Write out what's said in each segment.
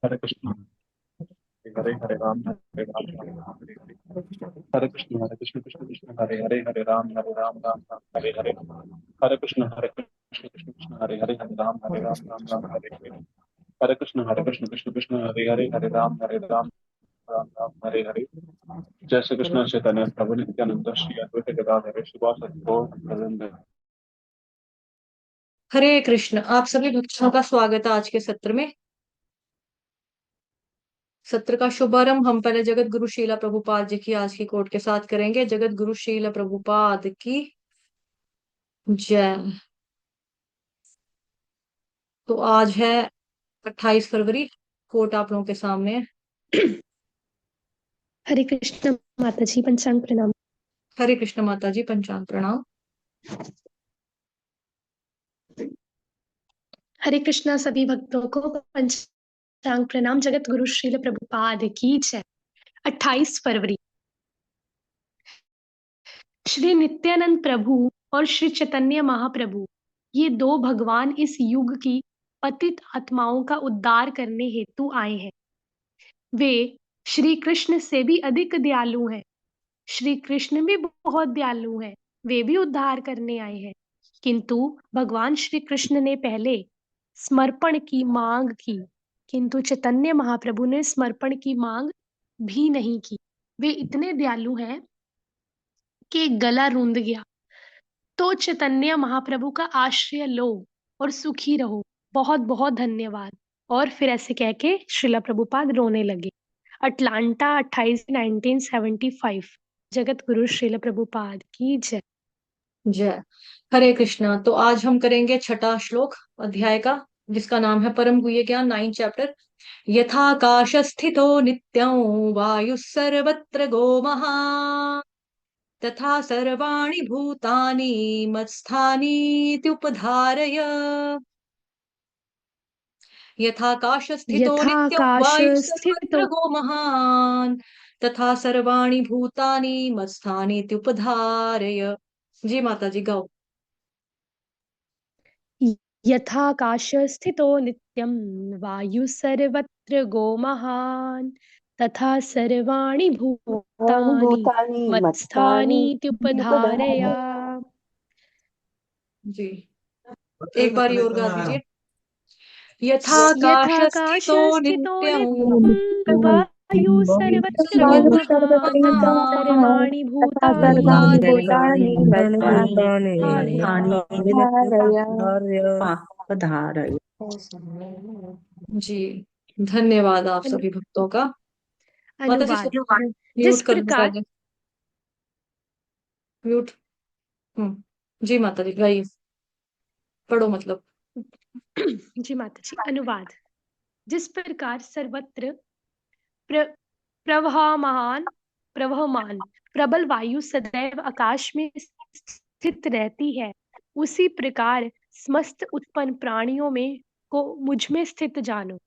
हरे कृष्ण हरे हरे राम हरे राम राम राम हरे हरे कृष्ण कृष्ण कृष्ण हरे हरे हरे राम राम राम हरे हरे हरे कृष्ण कृष्ण कृष्ण हरे कृष्ण कृष्ण कृष्ण हरे हरे राम राम हरे हरे जय श्री कृष्ण चैतन्य प्रभु नित्यानंद श्री अद्वैत गदाधर शिवासादि गौर भक्तवृंद। हरे कृष्ण। आप सभी भक्तों का स्वागत है आज के सत्र में। सत्र का शुभारंभ हम पहले जगत गुरु शीला प्रभुपाद जी की आज की कोट के साथ करेंगे। जगत गुरु शीला प्रभुपाद की जय। तो आज है 28 फरवरी। कोट आप लोगों के सामने है। हरे कृष्ण माता जी, पंचांग प्रणाम। हरे कृष्ण माता जी, पंचांग प्रणाम। हरे कृष्णा सभी भक्तों को पंचांग प्रणाम। जगत गुरु श्रील प्रभुपाद की जय। 28 फरवरी श्री नित्यानंद प्रभु और श्री चैतन्य महाप्रभु, ये दो भगवान इस युग की पतित आत्माओं का उद्धार करने हेतु आए हैं। वे श्री कृष्ण से भी अधिक दयालु हैं। श्री कृष्ण भी बहुत दयालु हैं, वे भी उद्धार करने आए हैं। किंतु भगवान श्री कृष्ण ने पहले समर्पण की मांग की, किंतु चैतन्य महाप्रभु ने समर्पण की मांग भी नहीं की। वे इतने दयालु हैं कि गला रूंध गया। तो चैतन्य महाप्रभु का आश्रय लो और सुखी रहो, बहुत बहुत धन्यवाद। और फिर ऐसे कह के श्रीला प्रभुपाद रोने लगे। अटलांटा 28 1975। जगत गुरु श्रीला प्रभुपाद की जय। जय। हरे कृष्णा। तो आज हम करेंगे छठा श्लोक अध्याय का, जिसका नाम है परम गुह्य ज्ञान, 9 चैप्टर। यथाकाश स्थितो नित्यं वायु सर्वत्र गो महान् तथा सर्वाणि भूतानि मत्स्थानीत्युपधारय। यथाकाश स्थितो नित्यं यथाकाश वायु स्थितो सर्वत्र गो महान् तथा सर्वाणि भूतानि मत्स्थानीत्युपधारय। जी माता जी, गाओ। यथाकाश स्थितो नित्यं वायु सर्वत्र गो महान् तथा सर्वाणि भूतानि भूतानि मत्स्थानि मत्स्थानीत्युपधारया। उपधारय। जी, एक बार और गा दीजिए। यथाकाश यथाकाश स्थितो स्थितो नित्यं नित्यं वायु सर्वत्र गो वायु महान् तथा महान् सर्वाणि तथा भूतानि सर्वाणि भूतानि भूतानि मत्स्थानि धारय। धारय। जी, धन्यवाद आप सभी भक्तों का। माता जी अनुवाद। सुनो, म्यूट जिस कर दो प्रकार पहले। म्यूट। जी माता जी, गाइए, पढ़ो मतलब। जी माता जी, अनुवाद। जिस प्रकार सर्वत्र प्र, प्रवहमान प्रवहमान प्रबल वायु सदैव आकाश में स्थित रहती है, उसी प्रकार समस्त उत्पन्न प्राणियों में को मुझ में स्थित जानो।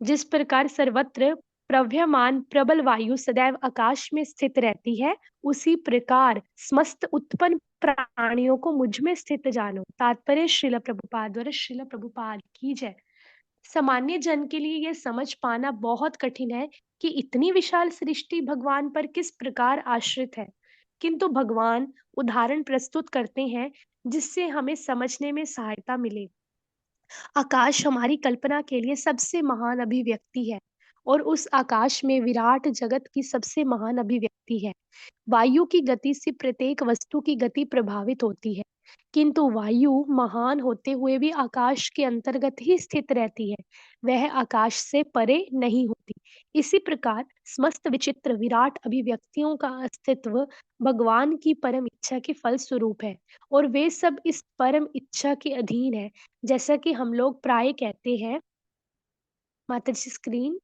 जिस प्रकार सर्वत्र प्रवहमान प्रबल वायु सदैव आकाश में स्थित रहती है, उसी प्रकार समस्त उत्पन्न प्राणियों को मुझ में स्थित जानो। तात्पर्य श्रील प्रभुपाद द्वारा। श्रील प्रभुपाद की जय। सामान्य जन के लिए यह समझ पाना बहुत कठिन है कि इतनी विशाल सृष्टि भगवान पर किस प्रकार आश्रित है, किंतु भगवान उदाहरण प्रस्तुत करते हैं जिससे हमें समझने में सहायता मिले। आकाश हमारी कल्पना के लिए सबसे महान अभिव्यक्ति है और उस आकाश में विराट जगत की सबसे महान अभिव्यक्ति है। वायु की गति से प्रत्येक वस्तु की गति प्रभावित होती है, किंतु वायु महान होते हुए भी आकाश के अंतर्गत ही स्थित रहती है, वह आकाश से परे नहीं होती। इसी प्रकार समस्त विचित्र विराट अभिव्यक्तियों का अस्तित्व भगवान की परम इच्छा के फल स्वरूप है और वे सब इस परम इच्छा के अधीन है। जैसा कि हम लोग प्राय कहते हैं, माता जी स्क्रीन,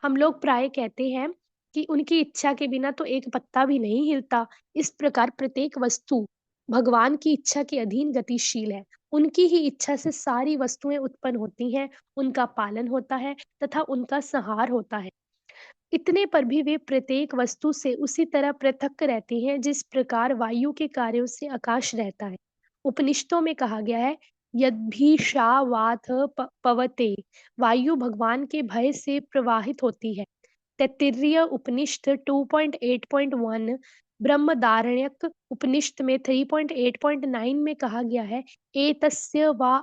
हम लोग प्राय कहते हैं कि उनकी इच्छा के बिना तो एक पत्ता भी नहीं हिलता। इस प्रकार प्रत्येक वस्तु भगवान की इच्छा के अधीन गतिशील है। उनकी ही इच्छा से सारी वस्तुएं उत्पन्न होती हैं, उनका पालन होता है तथा उनका संहार होता है। इतने पर भी वे प्रत्येक वस्तु से उसी तरह पृथक रहते हैं जिस प्रकार वायु के कार्यों से आकाश रहता है। उपनिषदों में कहा गया है यद्भिषावाथ पवते, वायु भगवान के भय से प्रवाहित होती है। तैत्तिरीय उपनिषद 2.8.1, बृहदारण्यक उपनिषद में 3.8.9 में कहा गया है एतस्य वा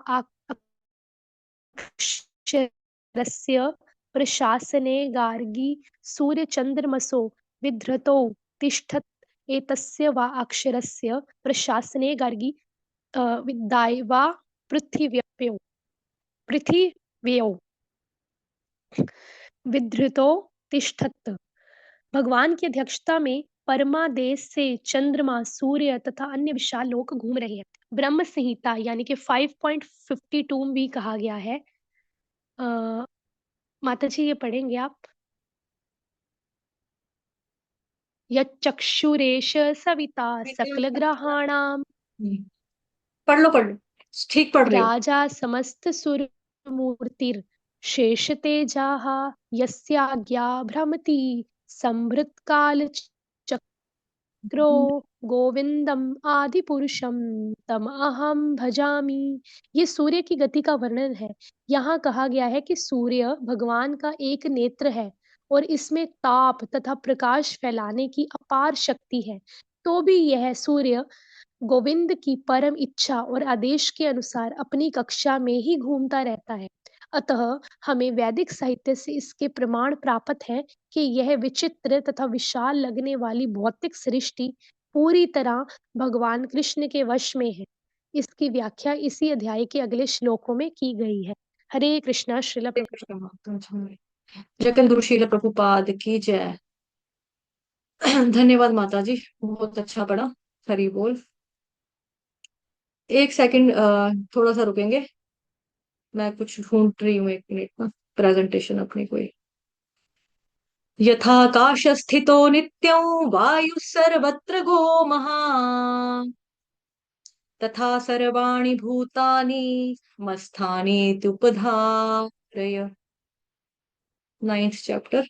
अक्षरस्य प्रशासने गार्गी सूर्यचन्द्रमसो विधृतौ तिष्ठत्, एतस्य वा अक्षरस्य प्रशासने गार्गी विद्याय वा पृथिव्यप्यो पृथिव्यो विधृतो तिष्ठत्। भगवान की अध्यक्षता में परमा देश से चंद्रमा, सूर्य तथा अन्य विशाल लोक घूम रहे हैं। ब्रह्म संहिता यानी कि 5.52 भी कहा गया है। माता जी ये पढ़ेंगे आप? यच्चक्षुरेश सविता सकल ग्रहाणाम पढ़ लो ठीक पढ़ रही हो। राजा समस्त सुर मूर्तिर शेष तेजाः यस्याज्ञा भ्रमति संभृत काल चक्रो गोविंदम आदि पुरुषम तम अहम भजामि। ये सूर्य की गति का वर्णन है। यहाँ कहा गया है कि सूर्य भगवान का एक नेत्र है और इसमें ताप तथा प्रकाश फैलाने की अपार शक्ति है। तो भी यह सूर्य गोविंद की परम इच्छा और आदेश के अनुसार अपनी कक्षा में ही घूमता रहता है। अतः हमें वैदिक साहित्य से इसके प्रमाण प्राप्त है कि यह विचित्र तथा विशाल लगने वाली भौतिक सृष्टि पूरी तरह भगवान कृष्ण के वश में है। इसकी व्याख्या इसी अध्याय के अगले श्लोकों में की गई है। हरे कृष्णा। श्रील हरे कृष्ण। जगत गुरु श्रील प्रभुपाद की जय। धन्यवाद माता जी, बहुत अच्छा पढ़ा। हरि बोल। एक सेकंड, थोड़ा सा रुकेंगे, मैं कुछ ढूंढ रही हूँ, 1 मिनट में प्रेजेंटेशन अपनी कोई। यथाकाश स्थितो नित्यं वायु सर्वत्र गो महान्, तथा सर्वाणि भूतानि मत्स्थानि त्युपधारय। 9th chapter.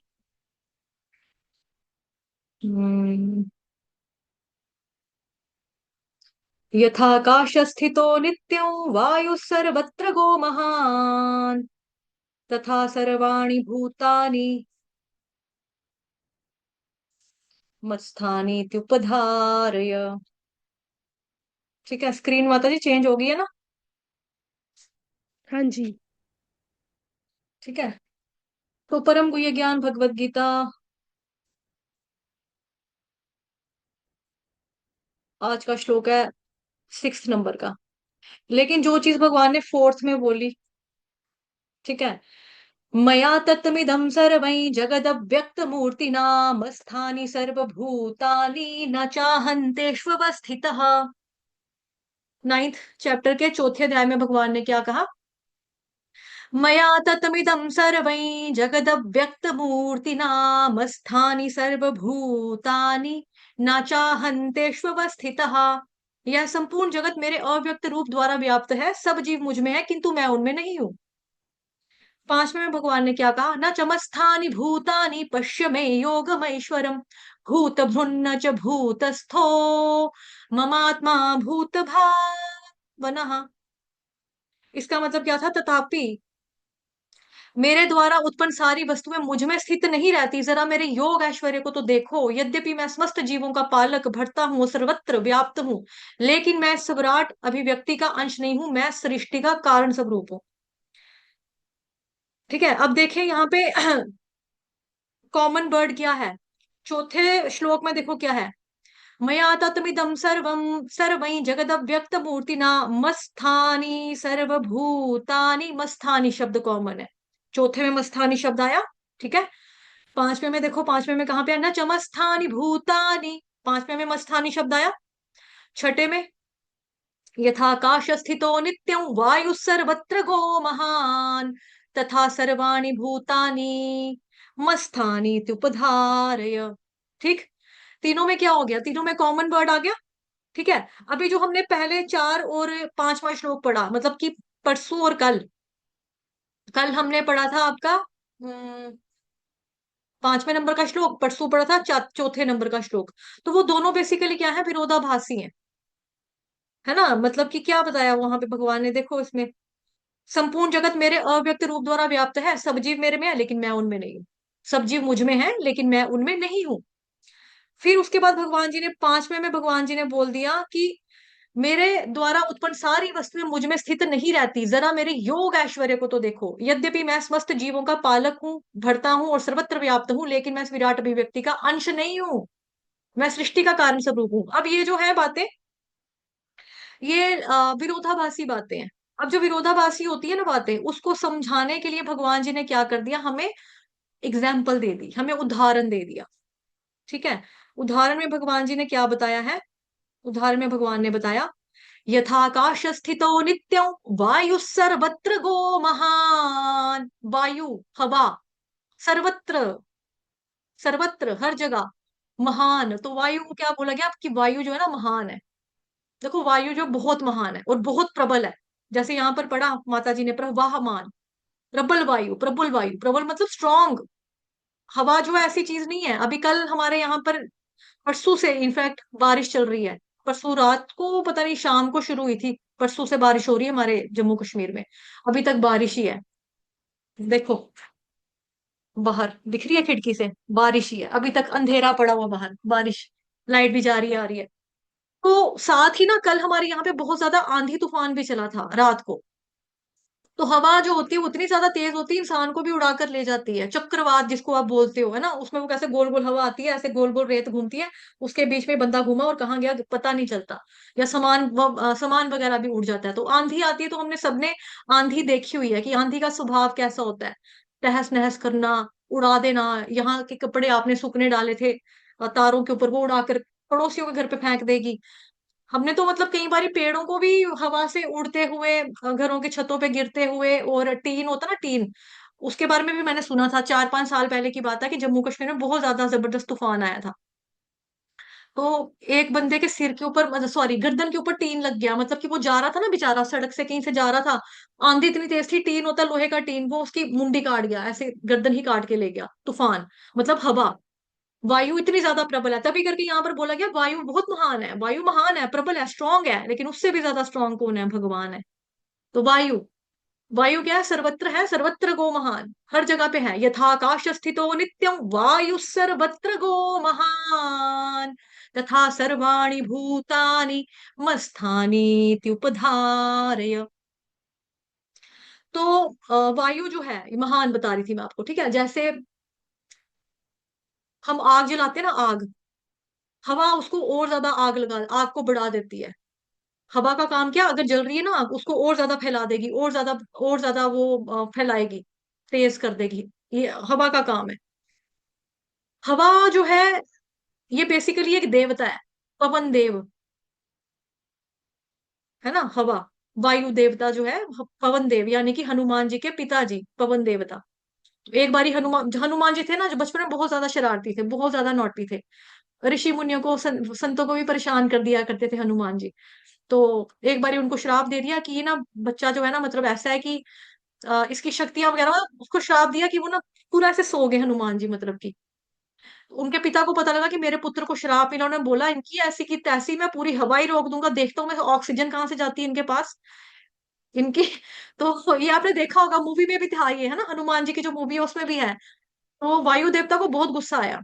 यथाकाश स्थितो नित्यं वायु सर्वत्र गो महान्, तथा सर्वाणि भूतानि मत्स्थानि त्युपधारय। ठीक है, स्क्रीन माता जी चेंज हो गई है ना? हाँ जी। ठीक है, तो परम गुह्य ज्ञान भगवत गीता आज का श्लोक है 6 नंबर का। लेकिन जो चीज भगवान ने 4th में बोली, ठीक है, मया तत्तमिदं सर्वै जगदव्यक्त मूर्तिना मत्स्थानि सर्वभूतानि न चाहन्तेष्वस्थितः। 9th चैप्टर के 4थे अध्याय में भगवान ने क्या कहा? मया तत्तमिदं सर्वै जगदव्यक्तमूर्तिना मत्स्थानि सर्वभूतानि न चाहन्तेष्वस्थितः। यह संपूर्ण जगत मेरे अव्यक्त रूप द्वारा व्याप्त है, सब जीव मुझ में है किंतु मैं उनमें नहीं हूं। 5वें में भगवान ने क्या कहा? न चमत्स्थानि भूतानि पश्य मे योगमैश्वरम भूत भृन्न च भूतस्थो ममात्मा भूत भावनः। इसका मतलब क्या था? तथापि मेरे द्वारा उत्पन्न सारी वस्तुएं मुझ में स्थित नहीं रहती, जरा मेरे योग ऐश्वर्य को तो देखो। यद्यपि मैं समस्त जीवों का पालक भरता हूँ, सर्वत्र व्याप्त हूँ, लेकिन मैं सविराट अभिव्यक्ति का अंश नहीं हूं, मैं सृष्टि का कारण स्वरूप हूं। ठीक है, अब देखिए यहाँ पे कॉमन वर्ड क्या है? 4थे श्लोक में देखो क्या है? मया तत्मिदं सर्वं सर्वै जगदव्यक्त मूर्तिना मत्स्थानि सर्वभूतानि। मत्स्थानि शब्द कॉमन है, 4थे में मत्स्थानि शब्द आया। ठीक है, 5वें में देखो, 5वें में कहां पे है? न चमत्स्थानि भूतानि, 5वें में मत्स्थानि शब्द आया। 6ठे में यथाकाश स्थितो नित्यं वायु सर्वत्र गो महान्, तथा सर्वाणि भूतानि मत्स्थानि त्युपधारय। ठीक, तीनों में क्या हो गया? तीनों में कॉमन वर्ड आ गया। ठीक है, अभी जो हमने पहले 4 और 5वां श्लोक पढ़ा, मतलब कि परसों और कल कल हमने पढ़ा था आपका 5वें नंबर का श्लोक, परसों पढ़ा था 4थे नंबर का श्लोक। तो वो दोनों बेसिकली क्या है? विरोधाभासी हैं, है ना, मतलब कि क्या बताया वहां पे भगवान ने, देखो इसमें, संपूर्ण जगत मेरे अव्यक्त रूप द्वारा व्याप्त है, सब जीव मेरे में है लेकिन मैं उनमें नहीं हूँ, सब जीव मुझ में है लेकिन मैं उनमें नहीं हूँ। फिर उसके बाद भगवान जी ने पांचवें में भगवान जी ने बोल दिया कि मेरे द्वारा उत्पन्न सारी वस्तुएं मुझ में स्थित नहीं रहती, जरा मेरे योग ऐश्वर्य को तो देखो, यद्यपि मैं समस्त जीवों का पालक हूँ, भरता हूँ और सर्वत्र व्याप्त हूँ, लेकिन मैं इस विराट अभिव्यक्ति का अंश नहीं हूँ, मैं सृष्टि का कारण स्वरूप हूँ। अब ये जो है बातें, ये विरोधाभासी बातें हैं। अब जो विरोधाभासी होती है ना बातें, उसको समझाने के लिए भगवान जी ने क्या कर दिया, हमें एग्जाम्पल दे दी, हमें उदाहरण दे दिया। ठीक है, उदाहरण में भगवान जी ने क्या बताया है, उदाहरण में भगवान ने बताया, यथाकाश स्थितो नित्यं वायु सर्वत्र गो महान, वायु हवा सर्वत्र, सर्वत्र हर जगह, महान, तो वायु को क्या बोला गया कि वायु जो है ना महान है। देखो वायु जो बहुत महान है और बहुत प्रबल है, जैसे यहाँ पर पढ़ा माता जी ने, प्रवाहमान, प्रबल वायु, प्रबल वायु, प्रबल मतलब स्ट्रॉन्ग। हवा जो है ऐसी चीज नहीं है, अभी कल हमारे यहाँ पर परसों से इनफैक्ट बारिश चल रही है, परसों रात को पता नहीं शाम को शुरू हुई थी, परसों से बारिश हो रही है हमारे जम्मू कश्मीर में, अभी तक बारिश ही है। देखो बाहर दिख रही है खिड़की से, बारिश ही है अभी तक, अंधेरा पड़ा हुआ बाहर, बारिश, लाइट भी जा रही है आ रही है। तो साथ ही ना कल हमारे यहाँ पे बहुत ज्यादा आंधी तूफान भी चला था रात को। तो हवा जो होती है वो इतनी ज्यादा तेज होती है, इंसान को भी उड़ाकर ले जाती है, चक्रवात जिसको आप बोलते हो, है ना, उसमें वो कैसे गोल गोल हवा आती है, ऐसे गोल गोल रेत घूमती है, उसके बीच में बंदा घूमा और कहाँ गया पता नहीं चलता, या सामान वगैरह भी उड़ जाता है। तो आंधी आती है, तो हमने सबने आंधी देखी हुई है कि आंधी का स्वभाव कैसा होता है, तहस नहस करना, उड़ा देना। यहाँ के कपड़े आपने सूखने डाले थे तारों के ऊपर, वो उड़ाकर पड़ोसियों के घर पे फेंक देगी। हमने तो मतलब कई बार पेड़ों को भी हवा से उड़ते हुए, घरों की छतों पे गिरते हुए, और टीन होता ना टीन, उसके बारे में भी मैंने सुना था, 4-5 साल पहले की बात है कि जम्मू कश्मीर में बहुत ज्यादा जबरदस्त तूफान आया था। तो एक बंदे के सिर के ऊपर, मतलब सॉरी गर्दन के ऊपर टीन लग गया, मतलब कि वो जा रहा था ना बेचारा, सड़क से कहीं से जा रहा था, आंधी इतनी तेज थी, टीन होता है लोहे का टीन, वो उसकी मुंडी काट गया, ऐसे गर्दन ही काट के ले गया तूफान, मतलब हवा। वायु इतनी ज्यादा प्रबल है, तभी करके यहाँ पर बोला गया वायु बहुत महान है, वायु महान है, प्रबल है, स्ट्रांग है, लेकिन उससे भी ज्यादा स्ट्रांग कौन है, भगवान है। तो वायु, वायु क्या है, सर्वत्र गो महान, हर जगह पे है, यथाकाश स्थितो नित्यं वायु सर्वत्र गो महान, तथा सर्वाणि भूतानि मस्थानी उपधारय। तो वायु जो है ये महान बता रही थी मैं आपको, ठीक है, जैसे हम आग जलाते हैं ना, आग, हवा उसको और ज्यादा आग लगा, आग को बढ़ा देती है। हवा का काम क्या, अगर जल रही है ना आग, उसको और ज्यादा फैला देगी, और ज्यादा वो फैलाएगी, तेज कर देगी, ये हवा का काम है। हवा जो है ये बेसिकली एक देवता है, पवन देव, है ना, हवा, वायु देवता जो है पवन देव, यानी कि हनुमान जी के पिताजी पवन देवता। एक बारी हनुमान जी थे ना, जो बचपन में बहुत ज्यादा शरारती थे, बहुत ज्यादा नौटी थे, ऋषि मुनियों को, संतों को भी परेशान कर दिया करते थे हनुमान जी। तो एक बारी उनको श्राप दे दिया कि ये ना बच्चा जो है ना, मतलब ऐसा है कि इसकी शक्तियां वगैरह, उसको श्राप दिया कि वो ना पूरा ऐसे सो गए हनुमान जी, मतलब कि उनके पिता को पता लगा कि मेरे पुत्र को श्राप मिला, उन्होंने बोला इनकी ऐसी की तैसी, मैं पूरी हवा ही रोक दूंगा, देखता हूँ मैं ऑक्सीजन कहाँ से जाती है इनके पास, इनकी। तो ये आपने देखा होगा, मूवी में भी था ये, है ना, हनुमान जी की जो मूवी है उसमें भी है। तो वायु देवता को बहुत गुस्सा आया,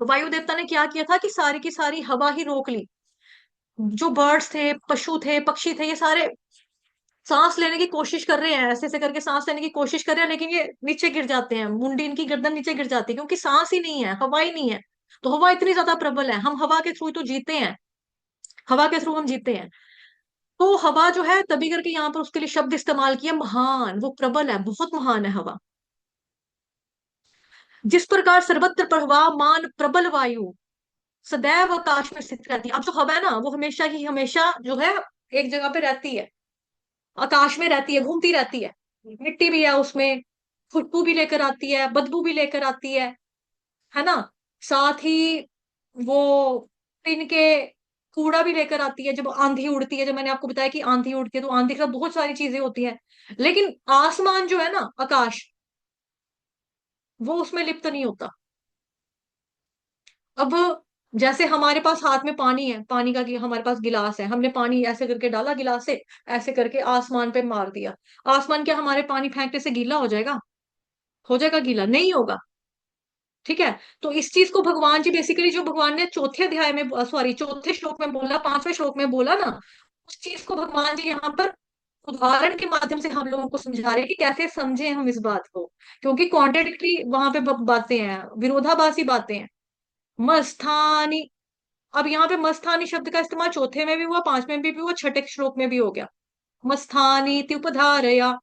तो वायु देवता ने क्या किया था कि सारी की सारी हवा ही रोक ली, जो बर्ड्स थे, पशु थे, पक्षी थे, ये सारे सांस लेने की कोशिश कर रहे हैं, ऐसे ऐसे करके सांस लेने की कोशिश कर रहे हैं, लेकिन ये नीचे गिर जाते हैं, मुंडी इनकी गर्दन नीचे गिर जाती है, क्योंकि सांस ही नहीं है, हवा ही नहीं है। तो हवा इतनी ज्यादा प्रबल है, हम हवा के थ्रू तो जीते हैं, हवा के थ्रू हम जीते हैं। तो हवा जो है, तभी करके यहाँ पर उसके लिए शब्द इस्तेमाल किया महान, वो प्रबल है, बहुत महान है हवा। जिस प्रकार सर्वत्र प्रवाहमान प्रबल वायु सदैव आकाश में स्थित रहती है। अब जो हवा है ना, वो हमेशा ही हमेशा जो है एक जगह पे रहती है, आकाश में रहती है, घूमती रहती है, मिट्टी भी है उसमें, खुशबू भी लेकर आती है, बदबू भी लेकर आती है ना, साथ ही वो टिन के कूड़ा भी लेकर आती है, जब आंधी उड़ती है, जब मैंने आपको बताया कि आंधी उड़ती है, तो आंधी के साथ बहुत सारी चीजें होती हैं, लेकिन आसमान जो है ना, आकाश, वो उसमें लिप्त नहीं होता। अब जैसे हमारे पास हाथ में पानी है, पानी का हमारे पास गिलास है, हमने पानी ऐसे करके डाला गिलास से, ऐसे करके आसमान पे मार दिया। आसमान क्या हमारे पानी फेंकने से गीला हो जाएगा? हो जाएगा गीला? नहीं होगा। ठीक है। तो इस चीज को भगवान जी बेसिकली, जो भगवान ने चौथे अध्याय में, सॉरी चौथे श्लोक में बोला, पांचवें श्लोक में बोला ना, उस चीज को भगवान जी यहाँ पर उदाहरण के माध्यम से हम लोगों को समझा रहे हैं कि कैसे समझे हम इस बात को। क्योंकि कॉन्ट्रेडिक्टरी वहां पे बातें हैं, विरोधाभासी बातें हैं। मस्थानी, अब यहाँ पे मस्थानी शब्द का इस्तेमाल चौथे में भी हुआ, पांचवें में भी हुआ, छठे श्लोक में भी हो गया। मस्थानी त्युपधारया,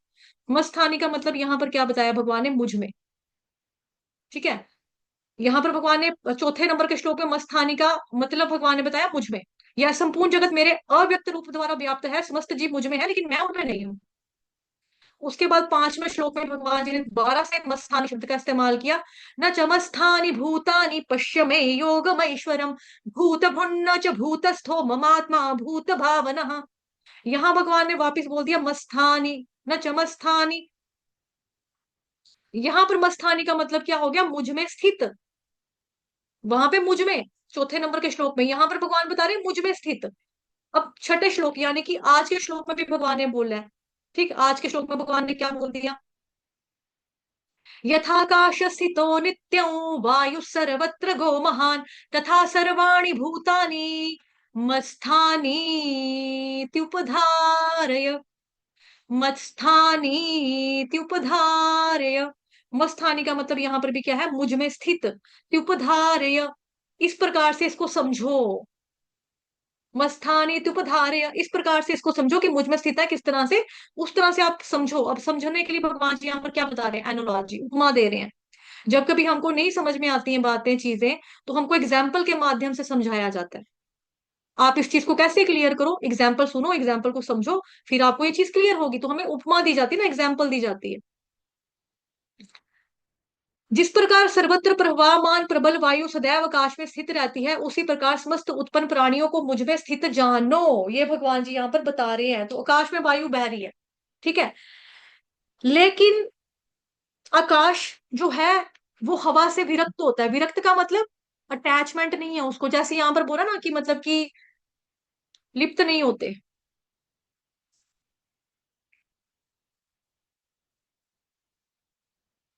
मस्थानी का मतलब यहाँ पर क्या बताया भगवान ने? मुझ में। ठीक है। यहाँ पर भगवान ने चौथे नंबर के श्लोक में मस्थानी का मतलब भगवान ने बताया मुझ में। यह संपूर्ण जगत मेरे अव्यक्त रूप द्वारा व्याप्त है, समस्त जीव मुझ में है, लेकिन मैं उनमें नहीं हूँ। उसके बाद पांचवें श्लोक में भगवान जी ने दोबारा से मस्थानी शब्द का इस्तेमाल किया। न चमस्थानी भूतानी पश्य मे योगमैश्वरम, भूत भुन्न च भूतस्थो ममात्मा भूत भावनः। यहाँ भगवान ने वापिस बोल दिया मस्थानी, न चमस्थानी। यहाँ पर मस्थानी का मतलब क्या हो गया? मुझ में स्थित। वहां पे मुझ में, चौथे नंबर के श्लोक में, यहाँ पर भगवान बता रहे हैं मुझ में स्थित। अब छठे श्लोक यानी कि आज के श्लोक में भी भगवान ने बोला है। ठीक, आज के श्लोक में भगवान ने क्या बोल दिया? यथाकाश स्थितो नित्यं वायु सर्वत्र गो महान, तथा सर्वाणि भूतानि मत्स्थानीत्युपधारय। मत्स्थानीत्युपधारय। मत्स्थानी का मतलब यहां पर भी क्या है? मुझ में स्थित। त्युपधारय, इस प्रकार से इसको समझो। मस्थानी त्युपधारय, इस प्रकार से इसको समझो कि मुझ में स्थित है। किस तरह से? उस तरह से आप समझो। अब समझने के लिए भगवान जी यहाँ पर क्या बता रहे हैं? एनोलॉजी, उपमा दे रहे हैं। जब कभी हमको नहीं समझ में आती हैं बातें, चीजें, तो हमको एग्जाम्पल के माध्यम से समझाया जाता है। आप इस चीज को कैसे क्लियर करो? एग्जाम्पल सुनो, एग्जाम्पल को समझो, फिर आपको ये चीज क्लियर होगी। तो हमें उपमा दी जाती है ना, एग्जाम्पल दी जाती है। जिस प्रकार सर्वत्र प्रवाहमान प्रबल वायु सदैव आकाश में स्थित रहती है, उसी प्रकार समस्त उत्पन्न प्राणियों को मुझ में स्थित जानो। ये भगवान जी यहाँ पर बता रहे हैं। तो आकाश में वायु बह रही है, ठीक है, लेकिन आकाश जो है वो हवा से विरक्त होता है। विरक्त का मतलब अटैचमेंट नहीं है उसको, जैसे यहाँ पर बोला ना कि मतलब कि लिप्त नहीं होते।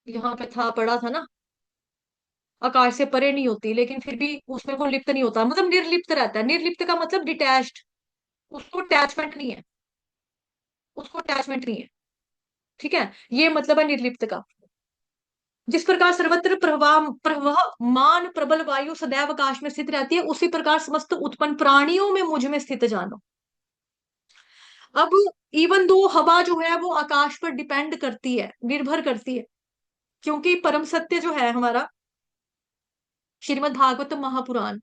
यहाँ पे था, पढ़ा था ना, आकाश से परे नहीं होती, लेकिन फिर भी उसमें वो लिप्त नहीं होता, मतलब निर्लिप्त रहता है। निर्लिप्त का मतलब डिटैच्ड, उसको अटैचमेंट नहीं है, उसको अटैचमेंट नहीं है। ठीक है, ये मतलब है निर्लिप्त का। जिस प्रकार सर्वत्र प्रवाहमान प्रबल वायु सदैव आकाश में स्थित रहती है, उसी प्रकार समस्त उत्पन्न प्राणियों में मुझ में स्थित जानो। अब इवन दो हवा जो है वो आकाश पर डिपेंड करती है, निर्भर करती है, क्योंकि परम सत्य जो है हमारा श्रीमद् भागवत महापुराण,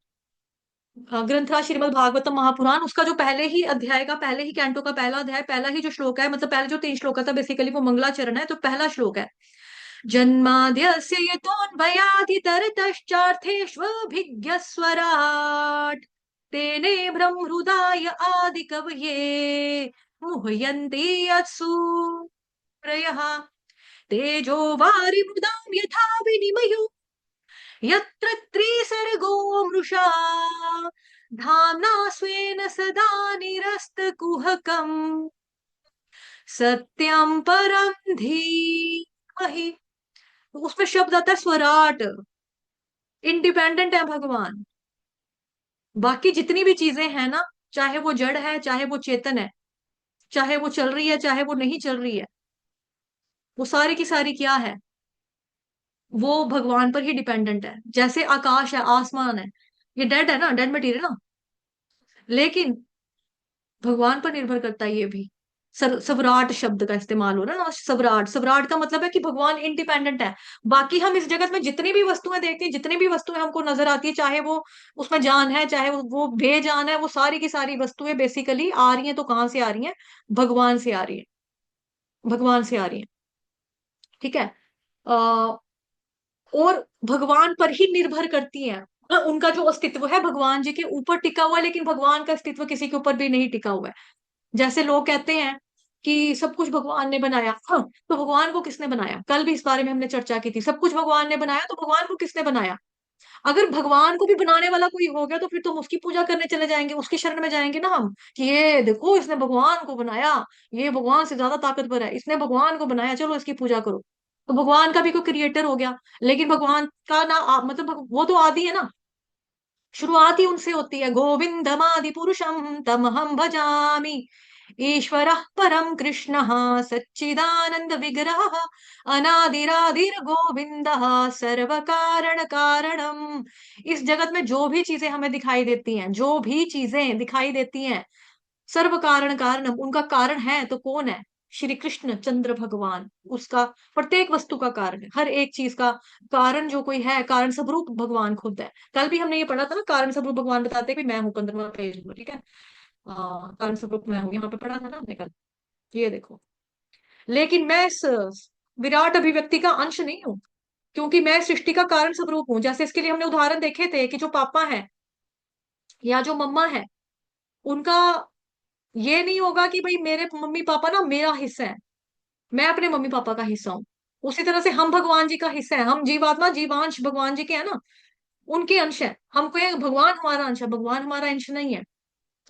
ग्रंथ था श्रीमद् भागवतम महापुराण, उसका जो पहले ही अध्याय का, पहले ही कैंटो का पहला अध्याय, पहला ही जो श्लोक है, मतलब पहले जो तीन श्लोक था बेसिकली वो मंगलाचरण है। तो पहला श्लोक है, जन्माद्यस्य यतोऽन्वयादितरतश्चार्थेष्वभिज्ञस्वराट् तेने ब्रह्महृदाय आदिकवये मुह्यन्ति यत्सूरयः तेजो वारिमृदां यथा विनिमयो यत्र त्रिसर्गो मृषा धाम्ना स्वेन सदा निरस्तकुहकम् सत्यं परं धीमहि। तो उसमें शब्द आता है स्वराट। इंडिपेंडेंट है भगवान। बाकी जितनी भी चीजें हैं ना, चाहे वो जड़ है, चाहे वो चेतन है, चाहे वो चल रही है, चाहे वो नहीं चल रही है, वो सारी की सारी क्या है? वो भगवान पर ही डिपेंडेंट है। जैसे आकाश है, आसमान है, ये डेड है ना, डेड मटीरियल ना, लेकिन भगवान पर निर्भर करता है ये भी। सवराट शब्द का इस्तेमाल हो रहा है ना, सवराट। सवराट का मतलब है कि भगवान इंडिपेंडेंट है। बाकी हम इस जगत में जितनी भी वस्तुएं देखते हैं, जितनी भी वस्तुएं हमको नजर आती है, चाहे वो उसमें जान है, चाहे वो बेजान है, वो सारी की सारी वस्तुएं बेसिकली आ रही हैं तो कहाँ से आ रही हैं? भगवान से आ रही है, भगवान से आ रही है। ठीक है। और भगवान पर ही निर्भर करती हैं। उनका जो अस्तित्व है भगवान जी के ऊपर टिका हुआ है, लेकिन भगवान का अस्तित्व किसी के ऊपर भी नहीं टिका हुआ है। जैसे लोग कहते हैं कि सब कुछ भगवान ने बनाया, हाँ, तो भगवान को किसने बनाया? कल भी इस बारे में हमने चर्चा की थी। सब कुछ भगवान ने बनाया, तो भगवान को किसने बनाया? अगर भगवान को भी बनाने वाला कोई हो गया तो फिर तो हम उसकी पूजा करने चले जाएंगे, उसकी शरण में जाएंगे ना हम, कि ये देखो इसने भगवान को बनाया, ये भगवान से ज्यादा ताकतवर है, इसने भगवान को बनाया, चलो इसकी पूजा करो। तो भगवान का भी कोई क्रिएटर हो गया, लेकिन भगवान का ना मतलब वो तो आदि है ना, शुरुआत ही उनसे होती है। गोविंदमादि पुरुषम तमहम भजामि, ईश्वर परम कृष्ण सच्चिदानंद विग्रह, अनादिरादिर गोविंद सर्व कारण कारणम। इस जगत में जो भी चीजें हमें दिखाई देती हैं, जो भी चीजें दिखाई देती हैं, सर्व कारण कारणम, उनका कारण है तो कौन है? श्री कृष्ण चंद्र भगवान। उसका प्रत्येक वस्तु का कारण है, हर एक चीज का कारण जो कोई है, कारण स्वरूप भगवान खुद है। कल भी हमने ये पढ़ा था ना, कारण स्वरूप भगवान बताते हैं कि मैं हूँ, 15वां पेज में, ठीक है। कारण स्वरूप मैं हूँ, यहाँ पे पढ़ा था ना हमने कल। ये देखो, लेकिन मैं इस विराट अभिव्यक्ति का अंश नहीं हूँ, क्योंकि मैं सृष्टि का कारण स्वरूप हूँ। जैसे इसके लिए हमने उदाहरण देखे थे कि जो पापा है या जो मम्मा है, उनका ये नहीं होगा कि भाई मेरे मम्मी पापा ना मेरा हिस्सा है, मैं अपने मम्मी पापा का हिस्सा हूँ। उसी तरह से हम भगवान जी का हिस्सा है, हम जीवात्मा जीवांश भगवान जी के है ना, उनके अंश है। हमको ये भगवान हमारा अंश है, भगवान हमारा अंश नहीं है।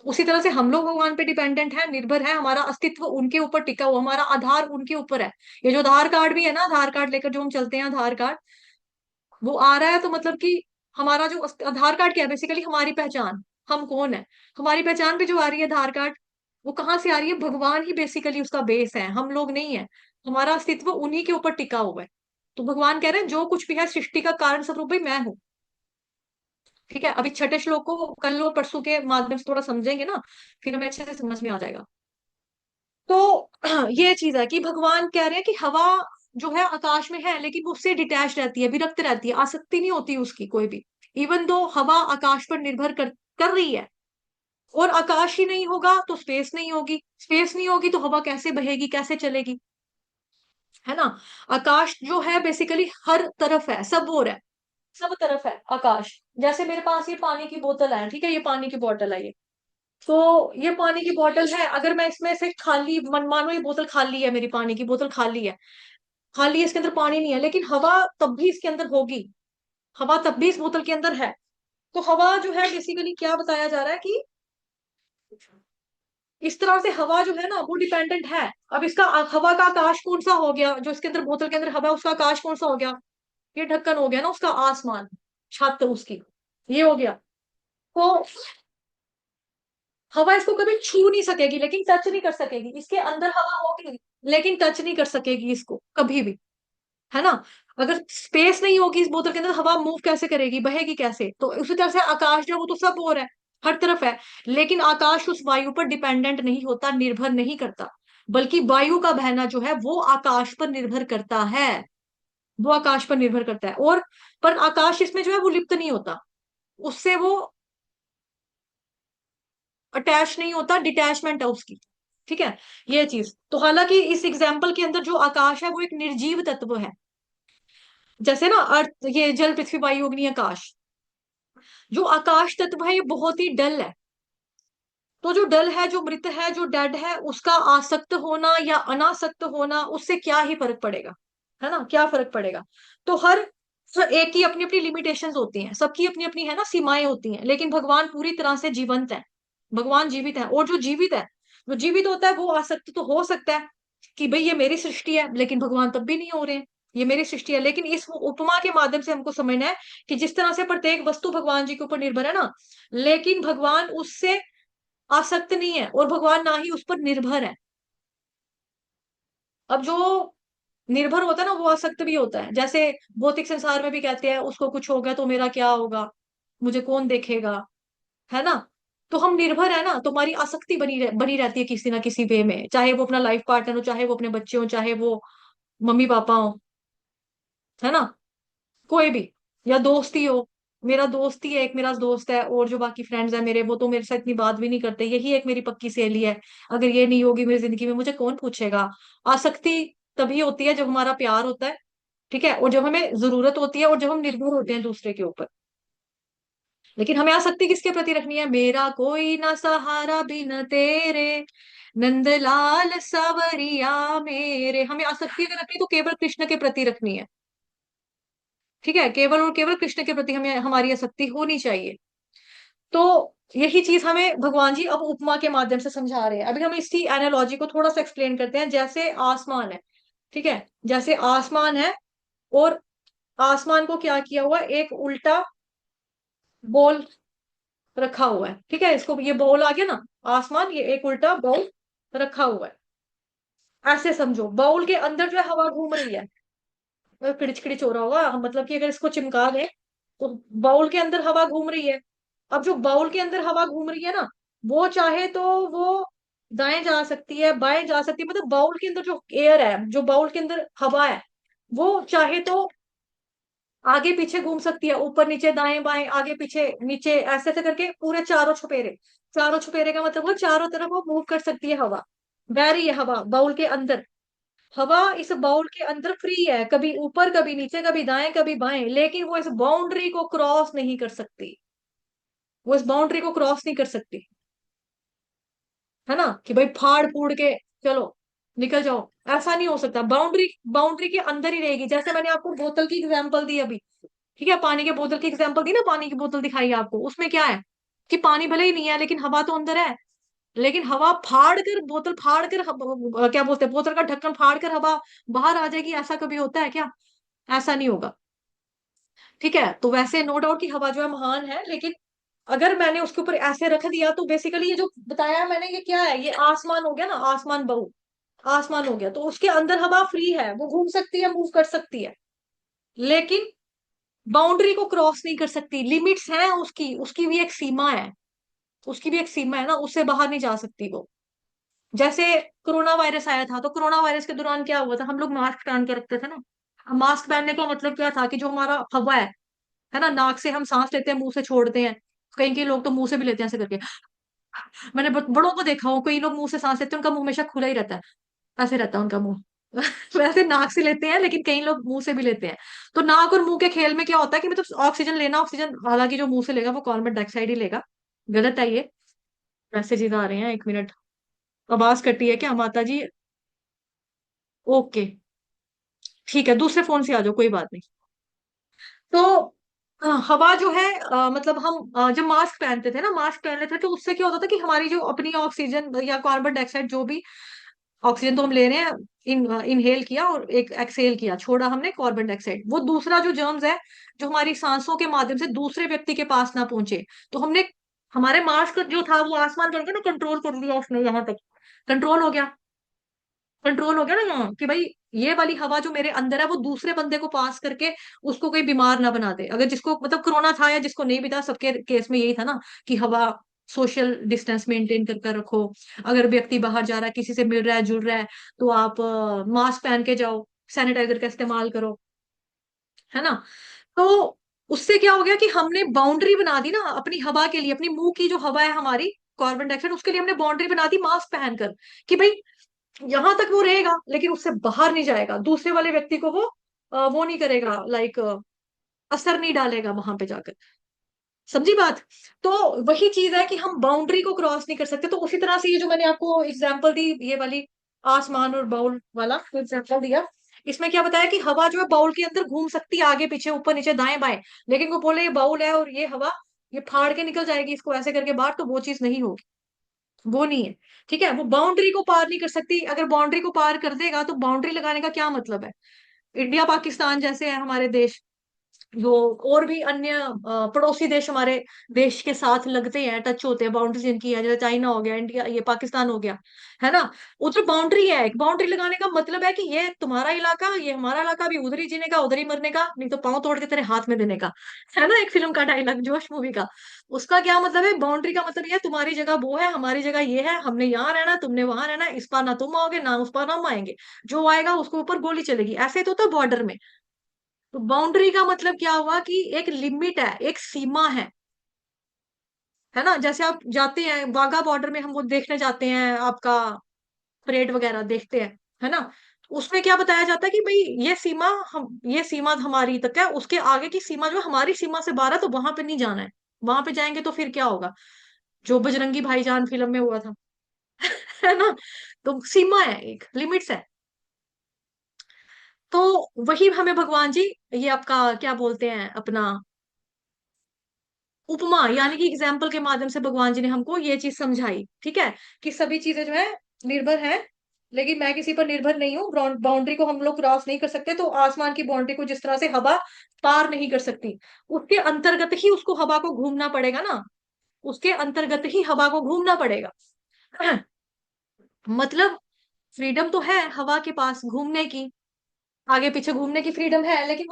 उसी तरह से हम लोग भगवान पे डिपेंडेंट है, निर्भर है, हमारा अस्तित्व उनके ऊपर टिका हुआ, हमारा आधार उनके ऊपर है। ये जो आधार कार्ड भी है ना, आधार कार्ड लेकर जो हम चलते हैं, आधार कार्ड वो आ रहा है तो मतलब कि हमारा जो आधार कार्ड क्या है, बेसिकली हमारी पहचान, हम कौन है। हमारी पहचान पे जो आ रही है आधार कार्ड, वो कहाँ से आ रही है? भगवान ही बेसिकली उसका बेस है, हम लोग नहीं है। हमारा अस्तित्व उन्हीं के ऊपर टिका हुआ है। तो भगवान कह रहे हैं जो कुछ भी है सृष्टि का कारण स्वरूप भी मैं हूँ। ठीक है, अभी छठे श्लोक को कल और परसों के माध्यम से थोड़ा समझेंगे ना, फिर हमें अच्छे से समझ में आ जाएगा। तो ये चीज है कि भगवान कह रहे हैं कि हवा जो है आकाश में है, लेकिन वो उससे डिटैच रहती है, विरक्त रहती है, आसक्ति नहीं होती उसकी कोई भी। इवन दो हवा आकाश पर निर्भर कर रही है। और आकाश ही नहीं होगा तो स्पेस नहीं होगी, स्पेस नहीं होगी तो हवा कैसे बहेगी, कैसे चलेगी, है ना। आकाश जो है बेसिकली हर तरफ है, सब ओर है, सब तरफ है आकाश। जैसे मेरे पास ये पानी की बोतल है, ठीक है, ये पानी की बोतल है ये। तो ये पानी की बोतल है, अगर मैं इसमें से खाली मानो ये बोतल खाली है, मेरी पानी की बोतल खाली है, खाली है, इसके अंदर पानी नहीं है, लेकिन हवा तब भी इसके अंदर होगी, हवा तब भी इस बोतल के अंदर है। तो हवा जो है बेसिकली क्या बताया जा रहा है कि इस तरह से हवा जो है ना वो डिपेंडेंट है। अब इसका हवा का आकाश कौन सा हो गया, जो इसके अंदर बोतल के अंदर हवा है, उसका आकाश कौन सा हो गया? ये ढक्कन हो गया ना उसका, आसमान, छत उसकी, ये हो गया। तो हवा इसको कभी छू नहीं सकेगी, लेकिन टच नहीं कर सकेगी, इसके अंदर हवा होगी लेकिन टच नहीं कर सकेगी इसको कभी भी, है ना। अगर स्पेस नहीं होगी इस बोतल के अंदर, हवा मूव कैसे करेगी, बहेगी कैसे? तो उसी तरह से आकाश जो है, वो तो सब और है, हर तरफ है, लेकिन आकाश उस वायु पर डिपेंडेंट नहीं होता, निर्भर नहीं करता। बल्कि वायु का बहना जो है वो आकाश पर निर्भर करता है, वो आकाश पर निर्भर करता है। और पर आकाश इसमें जो है वो लिप्त नहीं होता, उससे वो अटैच नहीं होता, डिटैचमेंट है उसकी। ठीक है, ये चीज तो, हालांकि इस एग्जाम्पल के अंदर जो आकाश है वो एक निर्जीव तत्व है। जैसे ना अर्थ, ये जल पृथ्वी वायु अग्नि आकाश, जो आकाश तत्व है ये बहुत ही डल है। तो जो डल है, जो मृत है, जो डेड है, उसका आसक्त होना या अनासक्त होना, उससे क्या ही फर्क पड़ेगा, है ना, क्या फर्क पड़ेगा? तो हर एक की अपनी अपनी लिमिटेशंस होती हैं, सबकी अपनी अपनी है ना सीमाएं होती हैं, लेकिन भगवान पूरी तरह से जीवंत है, भगवान जीवित है। और जो जीवित है, जो जीवित होता है वो आसक्त तो हो सकता है कि भाई ये मेरी सृष्टि है, लेकिन भगवान तब भी नहीं हो रहे हैं, ये मेरी सृष्टि है। लेकिन इस उपमा के माध्यम से हमको समझना है कि जिस तरह से प्रत्येक वस्तु भगवान जी के ऊपर निर्भर है ना, लेकिन भगवान उससे आसक्त नहीं है, और भगवान ना ही उस पर निर्भर है। अब जो निर्भर होता है ना वो आसक्त भी होता है। जैसे भौतिक संसार में भी कहते हैं उसको कुछ हो गया तो मेरा क्या होगा, मुझे कौन देखेगा, है ना। तो हम निर्भर है ना, तो हमारी आसक्ति बनी रहती है किसी ना किसी वे में, चाहे वो अपना लाइफ पार्टनर हो, चाहे वो अपने बच्चे हो, चाहे वो मम्मी पापा हो, है ना, कोई भी, या दोस्ती हो। मेरा दोस्त ही है, एक मेरा दोस्त है, और जो बाकी फ्रेंड्स है मेरे, वो तो मेरे साथ इतनी बात भी नहीं करते, यही एक मेरी पक्की सहेली है। अगर ये नहीं होगी मेरी जिंदगी में, मुझे कौन पूछेगा? आसक्ति तभी होती है जब हमारा प्यार होता है, ठीक है, और जब हमें जरूरत होती है, और जब हम निर्भर होते हैं दूसरे के ऊपर। लेकिन हमें आसक्ति किसके प्रति रखनी है? मेरा कोई ना सहारा बिन तेरे, नंदलाल सावरिया मेरे। हमें आसक्ति अगर रखनी तो केवल कृष्ण के प्रति रखनी है, ठीक है, केवल और केवल कृष्ण के प्रति हमें हमारी आसक्ति होनी चाहिए। तो यही चीज हमें भगवान जी अब उपमा के माध्यम से समझा रहे हैं। अभी हम इसी एनालॉजी को थोड़ा सा एक्सप्लेन करते हैं। जैसे आसमान है, ठीक है, जैसे आसमान है, और आसमान को क्या किया हुआ है, एक उल्टा बॉल रखा हुआ है, ठीक है, इसको ये बॉल आ गया ना, आसमान, ये एक उल्टा बॉल रखा हुआ है। ऐसे समझो, बाउल के अंदर जो है हवा घूम रही है। खिड़च खिड़च हो रहा होगा, मतलब कि अगर इसको चिमका दें तो बाउल के अंदर हवा घूम रही है। अब जो बाउल के अंदर हवा घूम रही है ना, वो चाहे तो वो दाएं जा सकती है, बाएं जा सकती है, मतलब बाउल के अंदर जो एयर है, जो बाउल के अंदर हवा है, वो चाहे तो आगे पीछे घूम सकती है, ऊपर नीचे दाएं बाएं आगे पीछे नीचे, ऐसे ऐसे करके पूरे चारों छुपेरे। चारों छुपेरे का मतलब वो चारों तरफ वो मूव कर सकती है हवा। बह रही है हवा बाउल के अंदर। हवा इस बाउल के अंदर फ्री है, कभी ऊपर कभी नीचे, कभी दाएं कभी बाएं, लेकिन वो इस बाउंड्री को क्रॉस नहीं कर सकती। वो इस बाउंड्री को क्रॉस नहीं कर सकती, है ना, कि भाई फाड़ फूड़ के चलो निकल जाओ, ऐसा नहीं हो सकता। बाउंड्री बाउंड्री के अंदर ही रहेगी। जैसे मैंने आपको बोतल की एग्जांपल दी अभी, ठीक है, पानी के बोतल की एग्जांपल दी ना, पानी की बोतल दिखाई आपको, उसमें क्या है कि पानी भले ही नहीं है लेकिन हवा तो अंदर है। लेकिन हवा फाड़ कर, बोतल फाड़ कर, क्या बोलते हैं, बोतल का ढक्कन फाड़ कर हवा बाहर आ जाएगी, ऐसा कभी होता है क्या? ऐसा नहीं होगा। ठीक है, तो वैसे नो डाउट की हवा जो है महान है, लेकिन अगर मैंने उसके ऊपर ऐसे रख दिया तो बेसिकली ये जो बताया मैंने, ये क्या है, ये आसमान हो गया ना, आसमान बहु आसमान हो गया, तो उसके अंदर हवा फ्री है, वो घूम सकती है, मूव कर सकती है, लेकिन बाउंड्री को क्रॉस नहीं कर सकती। लिमिट्स हैं उसकी, उसकी भी एक सीमा है, उसकी भी एक सीमा है ना, उससे बाहर नहीं जा सकती वो। जैसे कोरोना वायरस आया था, तो कोरोना वायरस के दौरान क्या हुआ था, हम लोग मास्क पहन के रखते थे ना। अब मास्क पहनने का मतलब क्या था कि जो हमारा हवा है ना, नाक से हम सांस लेते हैं, मुंह से छोड़ते हैं, कई कई लोग तो मुंह से भी लेते हैं ऐसे करके। मैंने बड़ों को देखा हो, कई लोग मुंह से सांस लेते हैं, उनका मुंह हमेशा खुला ही रहता है, ऐसे रहता है उनका मुंह। वैसे नाक से लेते हैं, लेकिन कई लोग मुंह से भी लेते हैं। तो नाक और मुंह के खेल में क्या होता है कि मतलब ऑक्सीजन लेना, ऑक्सीजन हालांकि जो मुंह से लेगा वो कार्बन डाइऑक्साइड ही लेगा। गलत है ये। मैसेजेस आ रहे हैं, एक मिनट। आवाज कटी है क्या माता जी? ओके, ठीक है, दूसरे फोन से आ जाओ, कोई बात नहीं। तो हवा जो है, मतलब हम जब मास्क पहनते थे ना, मास्क पहन लेते थे, तो उससे क्या होता था कि हमारी जो अपनी ऑक्सीजन या कार्बन डाइऑक्साइड जो भी, ऑक्सीजन तो हम ले रहे हैं, इनहेल किया और एक एक्सहेल किया, छोड़ा हमने कार्बन डाइऑक्साइड, वो दूसरा जो जर्म्स है जो हमारी सांसों के माध्यम से दूसरे व्यक्ति के पास ना पहुंचे, तो हमने हमारे मास्क जो था वो आसमान करके ना कंट्रोल कर लिया उसने, यहाँ तक कंट्रोल हो गया। कंट्रोल हो गया ना यहाँ, कि भाई ये वाली हवा जो मेरे अंदर है वो दूसरे बंदे को पास करके उसको कोई बीमार ना बना दे। अगर जिसको मतलब कोरोना था या जिसको नहीं भी था, सबके केस में यही था ना कि हवा, सोशल डिस्टेंस मेंटेन कर कर रखो। अगर व्यक्ति बाहर जा रहा है, किसी से मिल रहा है, जुड़ रहा है, तो आप मास्क पहन के जाओ, सैनिटाइजर का इस्तेमाल करो, है ना। तो उससे क्या हो गया कि हमने बाउंड्री बना दी ना अपनी हवा के लिए, अपनी मुंह की जो हवा है हमारी, कार्बन डाइऑक्साइड, उसके लिए हमने बाउंड्री बना दी मास्क पहनकर, कि भाई यहां तक वो रहेगा लेकिन उससे बाहर नहीं जाएगा, दूसरे वाले व्यक्ति को वो वो नहीं करेगा, लाइक असर नहीं डालेगा वहां पे जाकर। समझी बात? तो वही चीज है कि हम बाउंड्री को क्रॉस नहीं कर सकते। तो उसी तरह से ये जो मैंने आपको एग्जांपल दी, ये वाली आसमान और बाउल वाला एग्जांपल दिया, इसमें क्या बताया कि हवा जो है बाउल के अंदर घूम सकती है, आगे पीछे ऊपर नीचे दाएं बाएं, लेकिन वो बोले ये बाउल है और ये हवा, ये फाड़ के निकल जाएगी इसको ऐसे करके बाहर, तो वो चीज नहीं होगी, वो नहीं है। ठीक है, वो बाउंड्री को पार नहीं कर सकती। अगर बाउंड्री को पार कर देगा तो बाउंड्री लगाने का क्या मतलब है? इंडिया पाकिस्तान जैसे है हमारे देश, जो और भी अन्य पड़ोसी देश हमारे देश के साथ लगते हैं, टच होते हैं, बाउंड्री जिनकी है, जैसे चाइना हो गया, इंडिया, ये पाकिस्तान हो गया, है ना। उधर बाउंड्री है, एक बाउंड्री लगाने का मतलब है कि ये तुम्हारा इलाका, ये हमारा इलाका, भी उधर ही जीने का, उधर ही मरने का, नहीं तो पांव तोड़ के तेरे हाथ में देने का, है ना, एक फिल्म का डायलॉग, जोश मूवी का। उसका क्या मतलब है? बाउंड्री का मतलब ये है, तुम्हारी जगह वो है, हमारी जगह ये है, हमने यहाँ रहना, तुमने वहां रहना, इस पार ना तुम आओगे ना उस पार हम आएंगे, जो आएगा उसको ऊपर गोली चलेगी, ऐसे तो होता बॉर्डर में। तो बाउंड्री का मतलब क्या हुआ कि एक लिमिट है, एक सीमा है ना। जैसे आप जाते हैं वाघा बॉर्डर में, हम वो देखने जाते हैं, आपका परेड वगैरह देखते हैं, है ना। उसमें क्या बताया जाता है कि भाई ये सीमा, हम ये सीमा हमारी तक है, उसके आगे की सीमा जो हमारी सीमा से बाहर है, तो वहां पे नहीं जाना है। वहां पे जाएंगे तो फिर क्या होगा, जो बजरंगी भाईजान फिल्म में हुआ था। है ना। तो सीमा है, एक लिमिट्स है। तो वही हमें भगवान जी, ये आपका क्या बोलते हैं, अपना उपमा यानी कि एग्जाम्पल के माध्यम से भगवान जी ने हमको ये चीज समझाई, ठीक है, कि सभी चीजें जो है निर्भर है, लेकिन मैं किसी पर निर्भर नहीं हूँ। बाउंड्री को हम लोग क्रॉस नहीं कर सकते, तो आसमान की बाउंड्री को जिस तरह से हवा पार नहीं कर सकती, उसके अंतर्गत ही उसको हवा को घूमना पड़ेगा ना, उसके अंतर्गत ही हवा को घूमना पड़ेगा। मतलब फ्रीडम तो है हवा के पास घूमने की, आगे पीछे घूमने की फ्रीडम है, लेकिन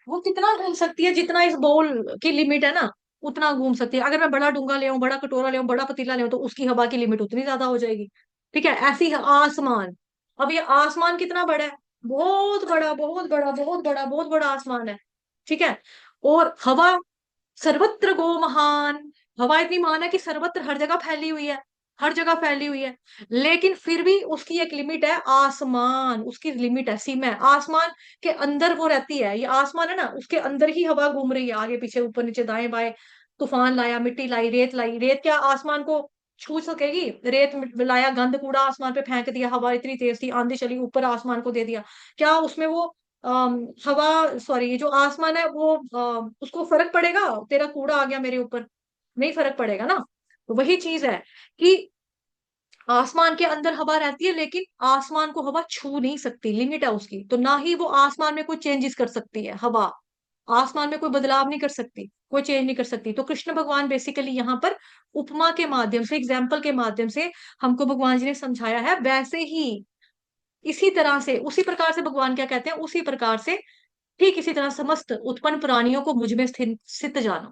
वो कितना घूम सकती है, जितना इस बाउल की लिमिट है ना उतना घूम सकती है। अगर मैं बड़ा डूंगा ले आऊं, बड़ा कटोरा ले आऊं, बड़ा पतीला ले आऊं, तो उसकी हवा की लिमिट उतनी ज्यादा हो जाएगी। ठीक है, ऐसी है आसमान। अब ये आसमान कितना बड़ा है, बहुत बड़ा, बहुत बड़ा, बहुत बड़ा, बहुत बड़ा आसमान है। ठीक है, और हवा सर्वत्र गो महान, हवा इतनी महान है कि सर्वत्र हर जगह फैली हुई है, हर जगह फैली हुई है। लेकिन फिर भी उसकी एक लिमिट है, आसमान उसकी लिमिट है, सीमा है, आसमान के अंदर वो रहती है। ये आसमान है ना, उसके अंदर ही हवा घूम रही है, आगे पीछे ऊपर नीचे दाएं बाएं। तूफान लाया, मिट्टी लाई, रेत क्या आसमान को छू सकेगी? रेत लाया, गंद कूड़ा आसमान पे फेंक दिया, हवा इतनी तेज थी, आंधी चली, ऊपर आसमान को दे दिया, क्या उसमें वो हवा, सॉरी, ये जो आसमान है वो उसको फर्क पड़ेगा? तेरा कूड़ा आ गया मेरे ऊपर, नहीं फर्क पड़ेगा ना। तो वही चीज है कि आसमान के अंदर हवा रहती है, लेकिन आसमान को हवा छू नहीं सकती, लिमिट है उसकी। तो ना ही वो आसमान में कोई चेंजेस कर सकती है हवा, आसमान में कोई बदलाव नहीं कर सकती, कोई चेंज नहीं कर सकती। तो कृष्ण भगवान बेसिकली यहाँ पर उपमा के माध्यम से, एग्जाम्पल के माध्यम से हमको भगवान जी ने समझाया है। वैसे ही इसी तरह से, उसी प्रकार से भगवान क्या कहते हैं, उसी प्रकार से, ठीक इसी तरह समस्त उत्पन्न प्राणियों को मुझ में स्थित स्थित जानो,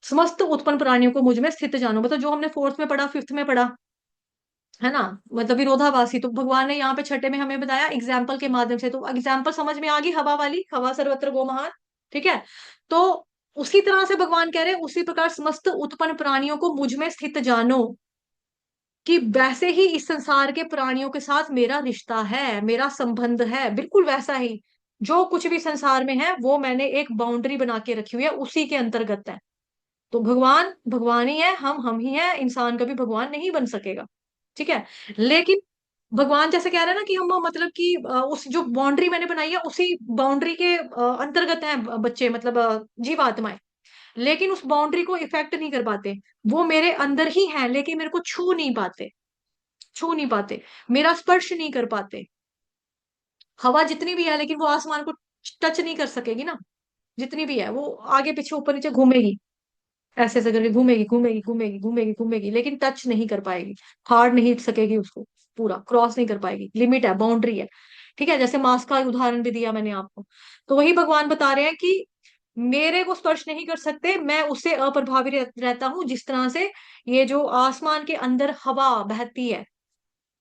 समस्त उत्पन्न प्राणियों को मुझ में स्थित जानो, मतलब जो हमने फोर्थ में पढ़ा, फिफ्थ में पढ़ा है ना, मतलब विरोधाभासी। तो भगवान ने यहाँ पे छठे में हमें बताया एग्जाम्पल के माध्यम से। तो एग्जाम्पल समझ में आ गई, हवा वाली, हवा सर्वत्र गो महान। ठीक है, तो उसी तरह से भगवान कह रहे हैं, उसी प्रकार समस्त उत्पन्न प्राणियों को मुझ में स्थित जानो, कि वैसे ही इस संसार के प्राणियों के साथ मेरा रिश्ता है, मेरा संबंध है, बिल्कुल वैसा ही। जो कुछ भी संसार में है वो मैंने एक बाउंड्री बना के रखी हुई है, उसी के अंतर्गत है। तो भगवान भगवान ही है, हम ही है, इंसान कभी भगवान नहीं बन सकेगा। ठीक है, लेकिन भगवान जैसे कह रहे हैं ना कि हम मतलब कि उस जो बाउंड्री मैंने बनाई है उसी बाउंड्री के अंतर्गत हैं बच्चे, मतलब जीवात्माएं, लेकिन उस बाउंड्री को इफेक्ट नहीं कर पाते। वो मेरे अंदर ही है, लेकिन मेरे को छू नहीं पाते, छू नहीं पाते, मेरा स्पर्श नहीं कर पाते। हवा जितनी भी है, लेकिन वो आसमान को टच नहीं कर सकेगी ना, जितनी भी है वो आगे पीछे ऊपर नीचे घूमेगी, ऐसे ऐसे करके घूमेगी, घूमेगी, घूमेगी, घूमेगी, घूमेगी, लेकिन टच नहीं कर पाएगी, फाड़ नहीं सकेगी उसको, पूरा क्रॉस नहीं कर पाएगी। लिमिट है, बाउंड्री है। ठीक है, जैसे मांस का उदाहरण भी दिया मैंने आपको। तो वही भगवान बता रहे हैं कि मेरे को स्पर्श नहीं कर सकते, मैं उससे अप्रभावी रहता हूं, जिस तरह से ये जो आसमान के अंदर हवा बहती है।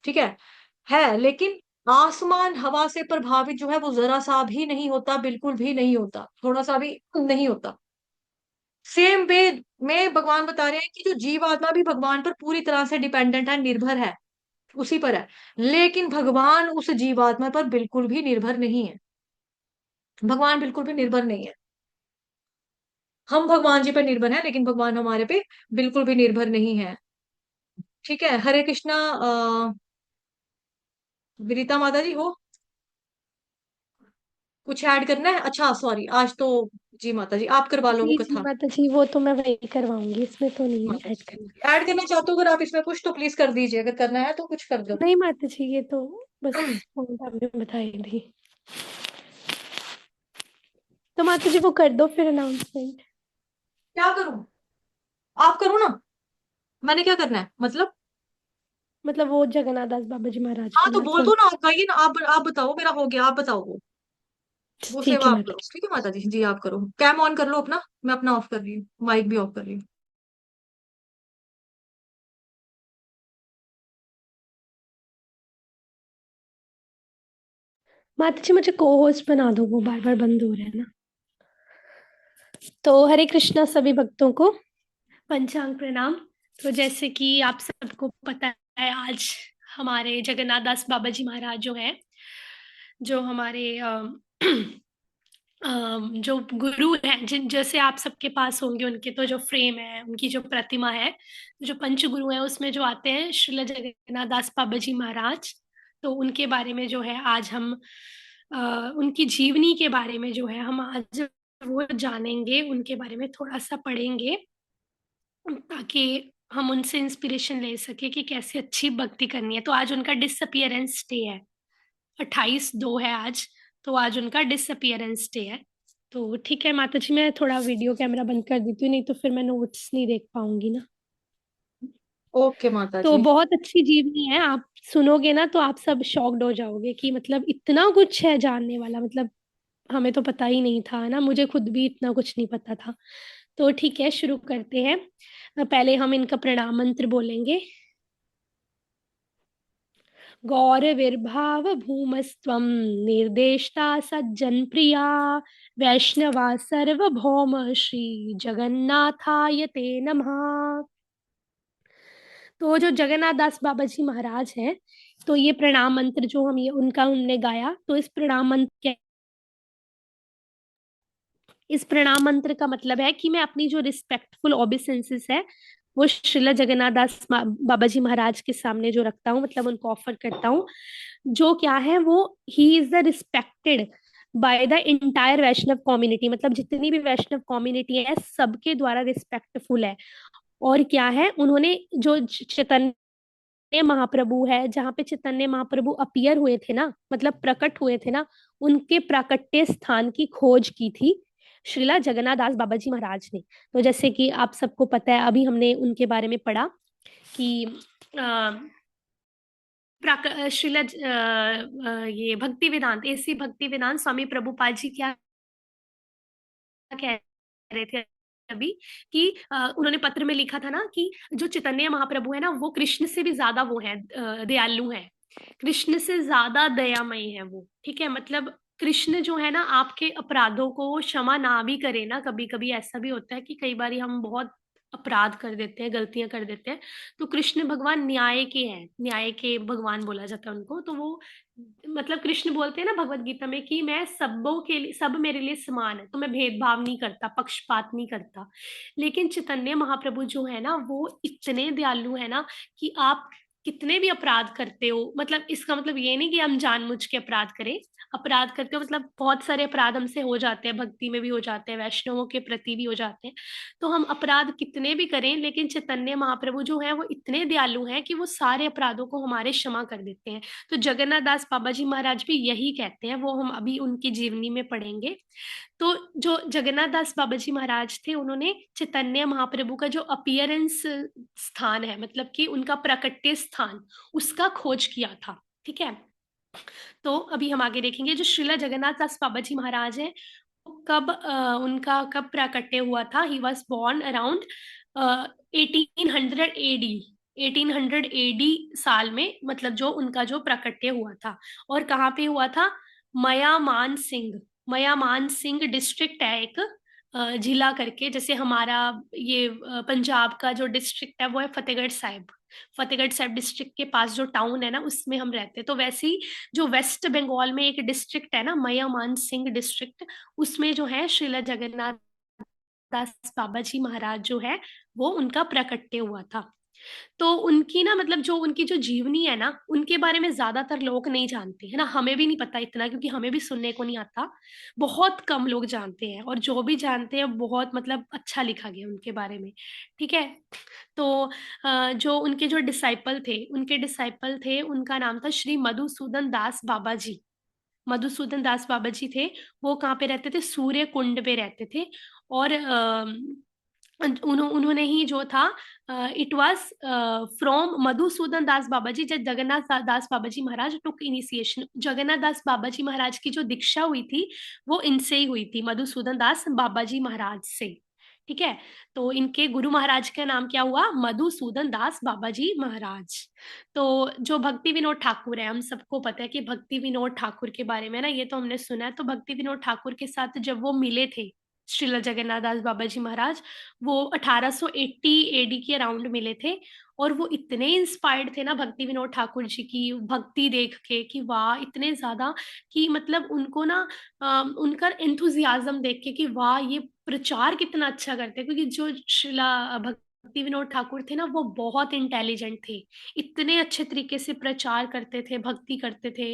ठीक है, लेकिन आसमान हवा से प्रभावित जो है वो जरा सा भी नहीं होता, बिल्कुल भी नहीं होता, थोड़ा सा भी नहीं होता। सेम वे में भगवान बता रहे हैं कि जो जीवात्मा भी भगवान पर पूरी तरह से डिपेंडेंट है, निर्भर है, उसी पर है, लेकिन भगवान उस जीवात्मा पर बिल्कुल भी निर्भर नहीं है। भगवान बिल्कुल भी निर्भर नहीं है। हम भगवान जी पर निर्भर हैं, लेकिन भगवान हमारे पे बिल्कुल भी निर्भर नहीं है। ठीक है, हरे कृष्णा। विनीता माता जी हो, कुछ ऐड करना है? अच्छा सॉरी, आज तो जी माता जी आप करवा लो वो जी जी कथा। माता जी, वो तो मैं वही करवाऊंगी, इसमें तो नहीं ऐड करना। ऐड करना चाहते हो अगर आप इसमें कुछ, तो प्लीज कर दीजिए, अगर करना है तो कुछ कर दो। नहीं माता जी, ये तो बस पॉइंट आपने बताई थी। तो माता जी वो कर दो फिर अनाउंसमेंट। क्या करूं? आप करो ना, मैंने क्या करना है मतलब वो जगन्नाथ दास बाबा जी महाराज हाँ का तो ना बोल थोड़ा। दो ना, आप गाइए ना, आप बताओ, मेरा हो गया, आप बताओ वो ठीक सेवा है आप माता करो। जी। ठीक है माता जी, जी आप करो, कैम ऑन कर लो अपना, मैं अपना ऑफ कर रही हूँ, माइक भी ऑफ कर रही हूँ। माता जी मुझे को होस्ट बना दो, वो बार बार बंद हो रहा है ना। तो हरे कृष्णा सभी भक्तों को पंचांग प्रणाम। तो जैसे कि आप सबको पता है, आज हमारे जगन्नाथ दास बाबा जी महाराज जो हैं, जो हमारे जो गुरु हैं, जिन जैसे आप सबके पास होंगे, उनके तो जो फ्रेम है, उनकी जो प्रतिमा है, जो पंच गुरु है, उसमें जो आते हैं श्रील जगन्नाथ दास बाबा जी महाराज। तो उनके बारे में जो है आज हम उनकी जीवनी के बारे में जो है हम आज वो जानेंगे, उनके बारे में थोड़ा सा पढ़ेंगे, ताकि हम उनसे इंस्पिरेशन ले सके कि कैसे अच्छी भक्ति करनी है। तो आज उनका डिसअपियरेंस डे है, 28/2 है आज, तो आज उनका डिसअपियरेंस डे है। तो ठीक है माता जी, मैं थोड़ा वीडियो कैमरा बंद कर देती हूँ, नहीं तो फिर मैं नोट्स नहीं देख पाऊंगी ना। ओके माता तो जी। बहुत अच्छी जीवनी है, आप सुनोगे ना तो आप सब शॉक्ड हो जाओगे कि मतलब इतना कुछ है जानने वाला, मतलब हमें तो पता ही नहीं था ना, मुझे खुद भी इतना कुछ नहीं पता था। तो ठीक है, शुरू करते हैं। पहले हम इनका प्रणाम मंत्र बोलेंगे। गौरविर्भाव भूमस्त्वं निर्देष्टा सज्जन प्रिया, वैष्णवा सर्वभौम श्री जगन्नाथाय ते नमः। तो जो जगन्नाथ दास बाबा जी महाराज हैं, तो ये प्रणाम मंत्र जो हम ये उनका हमने गाया, तो इस प्रणाम मंत्र का मतलब है कि मैं अपनी जो रिस्पेक्टफुल ओबेसेंसेस है वो श्रीला जगन्नाथ दास बाबा जी महाराज के सामने जो रखता हूँ, मतलब उनको ऑफर करता हूँ। जो क्या है वो, he is the respected by the entire Vaishnav community, मतलब जितनी भी वैष्णव कम्युनिटी है सबके द्वारा रिस्पेक्टफुल है। और क्या है, उन्होंने जो चैतन्य महाप्रभु है, जहाँ पे चैतन्य महाप्रभु अपीयर हुए थे ना, मतलब प्रकट हुए थे ना, उनके प्राकट्य स्थान की खोज की थी श्रीला जगन्नाथ दास बाबा जी महाराज ने। तो जैसे कि आप सबको पता है, अभी हमने उनके बारे में पढ़ा कि श्रीला ये भक्ति वेदांत, ऐसी भक्ति वेदांत स्वामी प्रभुपाद जी क्या कह रहे थे अभी कि उन्होंने पत्र में लिखा था ना कि जो चैतन्य महाप्रभु है ना, वो कृष्ण से भी ज्यादा वो है, दयालु है, कृष्ण से ज्यादा दयामय है वो। ठीक है, मतलब कृष्ण जो है ना, आपके अपराधों को वो क्षमा ना भी करे ना, कभी कभी ऐसा भी होता है कि कई बार हम बहुत अपराध कर देते हैं, गलतियां कर देते हैं, तो कृष्ण भगवान न्याय के हैं, न्याय के भगवान बोला जाता है उनको। तो वो मतलब कृष्ण बोलते हैं ना भगवत गीता में कि मैं सबों के लिए, सब मेरे लिए समान है, तो मैं भेदभाव नहीं करता, पक्षपात नहीं करता। लेकिन चैतन्य महाप्रभु जो है ना, वो इतने दयालु है ना कि आप कितने भी अपराध करते हो, मतलब इसका मतलब ये नहीं कि हम जानबूझ के अपराध करें, अपराध करते हो मतलब बहुत सारे अपराध हमसे हो जाते हैं, भक्ति में भी हो जाते हैं, वैष्णवों के प्रति भी हो जाते हैं। तो हम अपराध कितने भी करें, लेकिन चैतन्य महाप्रभु जो है वो इतने दयालु हैं कि वो सारे अपराधों को हमारे क्षमा कर देते हैं। तो जगन्नाथ दास बाबा जी महाराज भी यही कहते हैं, वो हम अभी उनकी जीवनी में पढ़ेंगे। तो जो जगन्नाथ दास बाबा जी महाराज थे, उन्होंने चैतन्य महाप्रभु का जो अपीयरेंस स्थान है, मतलब कि उनका प्रकट्य स्थान, उसका खोज किया था। ठीक है, तो अभी हम आगे देखेंगे जो श्रीला जगन्नाथ दास बाबा जी महाराज हैं, कब उनका कब प्राकट्य हुआ था। He was born around 1800 AD, 1800 AD साल में, मतलब जो उनका जो प्राकट्य हुआ था। और कहाँ पे हुआ था, मयामान सिंह, मयामान सिंह डिस्ट्रिक्ट है एक, जिला करके, जैसे हमारा ये पंजाब का जो डिस्ट्रिक्ट है वो है फतेहगढ़ साहिब, फतेहगढ़ साहिब डिस्ट्रिक्ट के पास जो टाउन है ना, उसमें हम रहते हैं। तो वैसे ही जो वेस्ट बंगाल में एक डिस्ट्रिक्ट है ना, मयामान सिंह डिस्ट्रिक्ट, उसमें जो है श्रीला जगन्नाथ दास बाबा जी महाराज जो है वो उनका प्राकट्य हुआ था। तो उनकी ना, मतलब जो उनकी जो जीवनी है ना, उनके बारे में ज्यादातर लोग नहीं जानते है ना, हमें भी नहीं पता इतना, क्योंकि हमें भी सुनने को नहीं आता, बहुत कम लोग जानते हैं, और जो भी जानते हैं बहुत मतलब अच्छा लिखा गया उनके बारे में। ठीक है, तो जो उनके जो डिसाइपल थे, उनके डिसाइपल थे, उनका नाम था श्री मधुसूदन दास बाबा जी। मधुसूदन दास बाबा जी थे, वो कहाँ पे रहते थे, सूर्य कुंड पे रहते थे। और उन्होंने ही जो था, इट वाज फ्रॉम मधुसूदन दास बाबा जी, जब जगन्नाथ दास बाबा जी महाराज टुक इनिशिएशन, जगन्नाथ दास बाबा जी महाराज की जो दीक्षा हुई थी वो इनसे ही हुई थी, मधुसूदन दास बाबा जी महाराज से। ठीक है, तो इनके गुरु महाराज का नाम क्या हुआ, मधुसूदन दास बाबा जी महाराज। तो जो भक्ति विनोद ठाकुर है, हम सबको पता है कि भक्ति विनोद ठाकुर के बारे में ना, ये तो हमने सुना है। तो भक्ति विनोद ठाकुर के साथ जब वो मिले थे श्रीला जगन्नाथ दास बाबा जी महाराज, वो 1880 एडी के अराउंड मिले थे। और वो इतने इंस्पायर्ड थे ना भक्ति विनोद ठाकुर जी की भक्ति देख के कि वाह, इतने ज्यादा कि मतलब उनको ना उनका एंथुजियाज्म देख के कि वाह, ये प्रचार कितना अच्छा करते हैं। क्योंकि जो श्रीला भक्ति विनोद ठाकुर थे ना, वो बहुत इंटेलिजेंट थे। इतने अच्छे तरीके से प्रचार करते थे, भक्ति करते थे,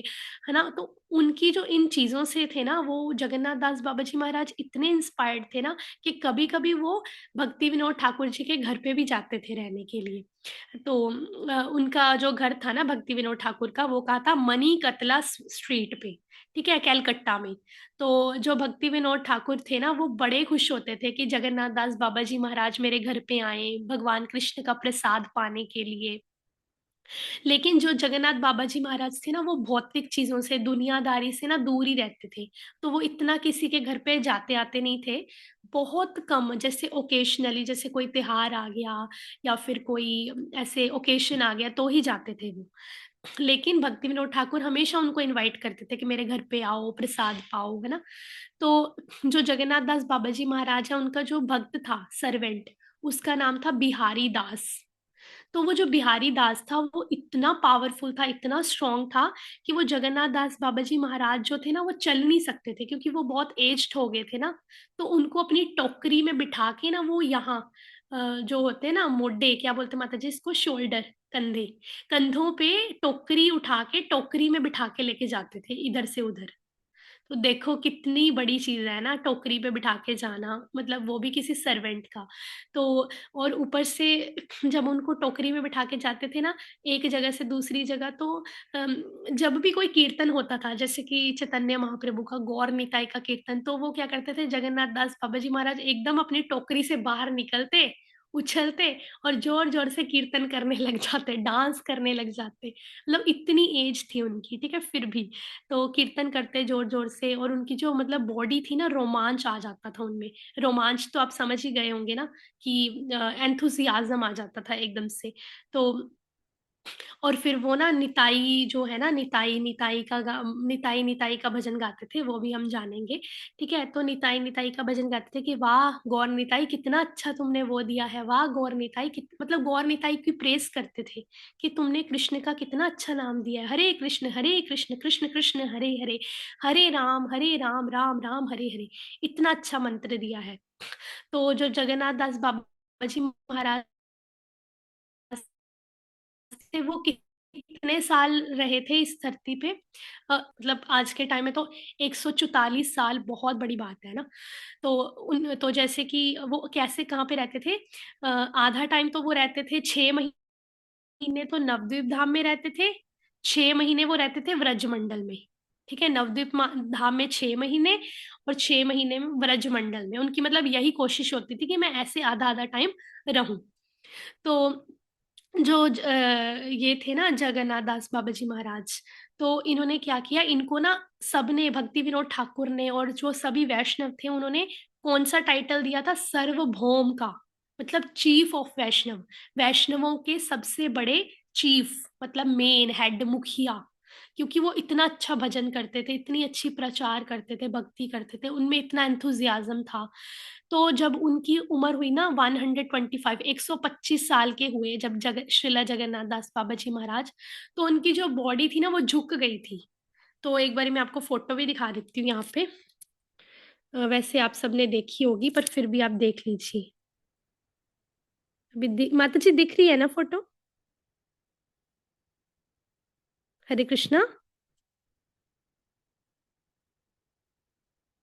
है ना। तो उनकी जो इन चीजों से थे ना, वो जगन्नाथ दास बाबा जी महाराज इतने इंस्पायर्ड थे ना कि कभी कभी वो भक्ति विनोद ठाकुर जी के घर पे भी जाते थे रहने के लिए। तो उनका जो घर था ना भक्ति विनोद ठाकुर का, वो कहा था मनी कतला स्ट्रीट पे, ठीक है, कैलकट्टा में। तो जो भक्ति विनोद ठाकुर थे ना, वो बड़े खुश होते थे कि जगन्नाथ दास बाबा जी महाराज मेरे घर पे आए भगवान कृष्ण का प्रसाद पाने के लिए। लेकिन जो जगन्नाथ बाबा जी महाराज थे ना, वो भौतिक चीजों से, दुनियादारी से ना दूर ही रहते थे। तो वो इतना किसी के घर पे जाते आते नहीं थे, बहुत कम, जैसे ओकेशनली, जैसे कोई त्योहार आ गया या फिर कोई ऐसे ओकेशन आ गया तो ही जाते थे वो। लेकिन भक्ति विनोद ठाकुर हमेशा उनको इनवाइट करते थे कि मेरे घर पे आओ, प्रसाद पाओ, है ना। तो जो जगन्नाथ दास बाबा जी महाराज है, उनका जो भक्त था, सर्वेंट, उसका नाम था बिहारी दास। तो वो जो बिहारी दास था, वो इतना पावरफुल था, इतना स्ट्रांग था कि वो जगन्नाथ दास बाबा जी महाराज जो थे ना, वो चल नहीं सकते थे क्योंकि वो बहुत एज्ड हो गए थे ना। तो उनको अपनी टोकरी में बिठा के ना, वो यहाँ जो होते हैं ना मोढे, क्या बोलते हैं माता जी इसको, शोल्डर, कंधे, कंधों पे टोकरी उठा के, टोकरी में बिठा के लेके जाते थे इधर से उधर। तो देखो कितनी बड़ी चीज है ना, टोकरी पे बिठा के जाना, मतलब वो भी किसी सर्वेंट का। तो और ऊपर से जब उनको टोकरी में बिठा के जाते थे ना, एक जगह से दूसरी जगह, तो जब भी कोई कीर्तन होता था, जैसे कि चैतन्य महाप्रभु का गौर निताई का कीर्तन, तो वो क्या करते थे, जगन्नाथ दास बाबा जी महाराज एकदम अपनी टोकरी से बाहर निकलते, उछलते और जोर जोर से कीर्तन करने लग जाते, डांस करने लग जाते। मतलब इतनी एज थी उनकी, ठीक है, फिर भी तो कीर्तन करते जोर जोर से, और उनकी जो मतलब बॉडी थी ना, रोमांच आ जाता था उनमें। रोमांच तो आप समझ ही गए होंगे ना, कि एंथुसियाज्म आ जाता था एकदम से। तो और फिर वो ना निताई जो है ना, निताई निताई निताई निताई का भजन गाते थे, वो भी हम जानेंगे। ठीक है, तो निताई निताई का भजन गाते थे कि वाह गौर निताई कितना अच्छा तुमने वो दिया है, वाह गौर निताई मतलब गौर निताई की प्रेस करते थे कि तुमने कृष्ण का कितना अच्छा नाम दिया है, हरे कृष्ण कृष्ण कृष्ण हरे हरे, हरे राम राम राम हरे हरे, इतना अच्छा मंत्र दिया है। तो जो जगन्नाथ दास बाबा जी महाराज से वो कितने साल रहे थे इस धरती पे, मतलब आज के टाइम में तो 144 साल बहुत बड़ी बात है ना। तो उन तो जैसे कि वो कैसे कहाँ पे रहते थे, आधा टाइम तो वो रहते थे, 6 महीने तो नवद्वीप धाम में रहते थे, 6 महीने वो रहते थे व्रजमंडल में। ठीक है, नवद्वीप धाम में 6 महीने और 6 महीने में व्रजमंडल में, उनकी मतलब यही कोशिश होती थी कि मैं ऐसे आधा आधा टाइम रहूं। तो जो ये थे ना जगन्नाथ दास बाबा जी महाराज, तो इन्होंने क्या किया, इनको ना सबने, भक्ति विनोद ठाकुर ने और जो सभी वैष्णव थे, उन्होंने कौन सा टाइटल दिया था, सर्वभौम का, मतलब चीफ ऑफ वैष्णव, वैष्णवों के सबसे बड़े चीफ, मतलब मेन हेड, मुखिया। क्योंकि वो इतना अच्छा भजन करते थे, इतनी अच्छी प्रचार करते थे, भक्ति करते थे, उनमें इतना एंथुजियाज्म था। तो जब उनकी उम्र हुई ना 125, 125 साल के हुए जब श्रीला जगन्नाथ दास बाबा जी महाराज, तो उनकी जो बॉडी थी ना, वो झुक गई थी। तो एक बार मैं आपको फोटो भी दिखा देती हूँ यहाँ पे। वैसे आप सबने देखी होगी पर फिर भी आप देख लीजिए। अभी माता जी दिख रही है ना फोटो? हरे कृष्णा,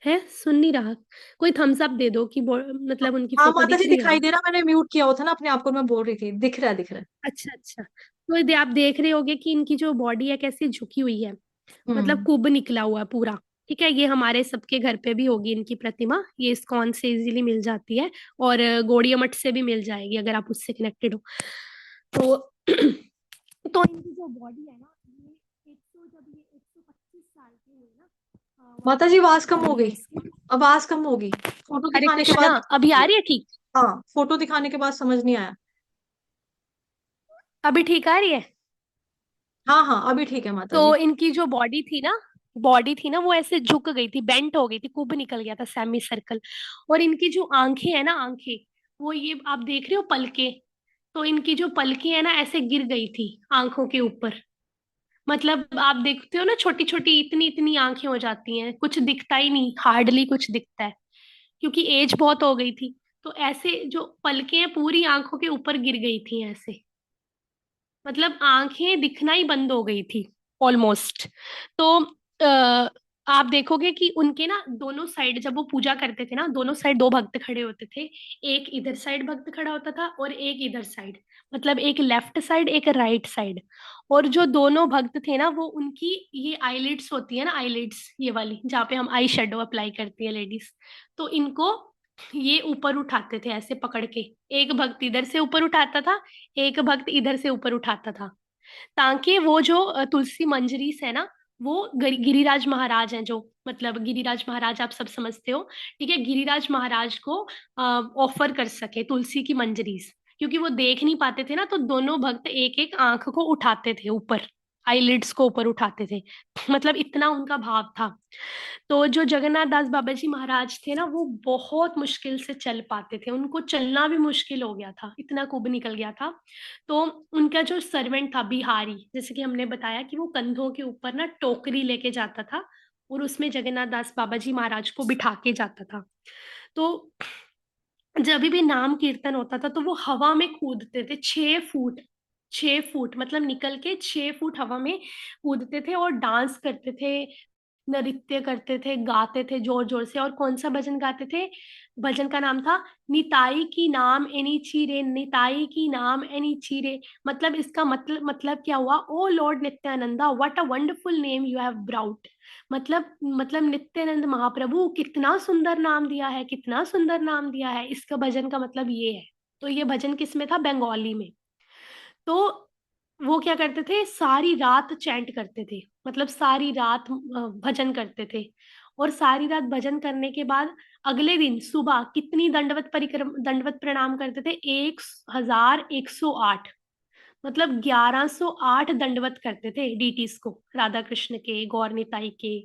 है, सुन नहीं रहा? कोई थम्स अप दे दो कि मतलब उनकी हाँ फोटो माता जी दिख रही है दिखाई अभी। दे रहा, मैंने म्यूट किया हुआ था ना अपने आप को, मैं बोल रही थी, दिख रहा है दिख रहा है। अच्छा अच्छा, तो आप देख रहे होगे कि इनकी जो बॉडी है कैसी झुकी हुई है, मतलब हम्म। कुब निकला हुआ है पूरा। ठीक है, ये हमारे सबके घर पे भी होगी इनकी प्रतिमा, ये इस्कॉन से इजीली मिल जाती है, और गौड़िया मठ से भी मिल जाएगी अगर आप उससे कनेक्टेड हो तो। तो इनकी जो बॉडी है ना, ये 100, जब ये 125 साल के हुए ना, माता जी आवाज कम हो 125 गई, ईयर्स के। आवाज कम होगी, फोटो हरे दिखाने के कृष्णा, बाद। अभी आ रही है ठीक? हाँ फोटो दिखाने के बाद समझ नहीं आया। अभी ठीक आ रही है? हाँ हाँ अभी ठीक है माता जी। तो इनकी जो बॉडी थी ना, वो ऐसे झुक गई थी, बेंट हो गई थी, कुब निकल गया था, सेमी सर्कल। और इनकी जो आंखें है ना, आंखें, वो ये आप देख रहे हो पलके, तो इनकी जो पलके है ना, ऐसे गिर गई थी आंखों के ऊपर। मतलब आप देखते हो ना, छोटी छोटी इतनी इतनी आंखें हो जाती हैं, कुछ दिखता ही नहीं, हार्डली कुछ दिखता है, क्योंकि एज बहुत हो गई थी। तो ऐसे जो पलकें हैं पूरी आंखों के ऊपर गिर गई थी ऐसे, मतलब आंखें दिखना ही बंद हो गई थी ऑलमोस्ट। तो आप देखोगे कि उनके ना दोनों साइड जब वो पूजा करते थे ना, दोनों साइड दो भक्त खड़े होते थे। एक इधर साइड भक्त खड़ा होता था और एक इधर साइड, मतलब एक लेफ्ट साइड एक राइट साइड। और जो दोनों भक्त थे ना, वो उनकी ये आईलिड्स होती है ना, आईलिड्स ये वाली जहाँ पे हम आई शेडो अप्लाई करती है लेडीज, तो इनको ये ऊपर उठाते थे ऐसे पकड़ के। एक भक्त इधर से ऊपर उठाता था, एक भक्त इधर से ऊपर उठाता था, ताकि वो जो तुलसी मंजरी है ना, वो गिरिराज महाराज हैं जो, मतलब गिरिराज महाराज आप सब समझते हो, ठीक है, गिरिराज महाराज को ऑफर कर सके तुलसी की मंजरी। क्योंकि वो देख नहीं पाते थे ना, तो दोनों भक्त एक एक आंख को उठाते थे ऊपर, आईलिड्स को ऊपर उठाते थे। मतलब इतना उनका भाव था। तो जो जगन्नाथ दास बाबा जी महाराज थे ना, वो बहुत मुश्किल से चल पाते थे, उनको चलना भी मुश्किल हो गया था, इतना कुब निकल गया था। तो उनका जो सर्वेंट था बिहारी, जैसे कि हमने बताया कि वो कंधों के ऊपर ना टोकरी लेके जाता था और उसमें जगन्नाथ दास बाबा जी महाराज को बिठा के जाता था। तो जब भी नाम कीर्तन होता था तो वो हवा में कूदते थे 6 फुट, 6 फुट मतलब निकल के 6 फुट हवा में कूदते थे और डांस करते थे, नृत्य करते थे, गाते थे जोर जोर से। और कौन सा भजन गाते थे? भजन का नाम था निताई की नाम एनी चीरे, निताई की नाम एनी चीरे। मतलब इसका मतलब क्या हुआ? O lord Nityananda, what a wonderful name you have brought. मतलब नित्यानंद महाप्रभु, कितना सुंदर नाम दिया है, कितना सुंदर नाम दिया है। इसका भजन का मतलब ये है। तो ये भजन किस में था? बंगाली में। तो वो क्या करते थे? सारी रात चैंट करते थे, मतलब सारी रात भजन करते थे। और सारी रात भजन करने के बाद अगले दिन सुबह कितनी दंडवत प्रणाम करते थे? 1108, मतलब 1108 दंडवत करते थे डीटीज को, राधा कृष्ण के, गौर निताई के।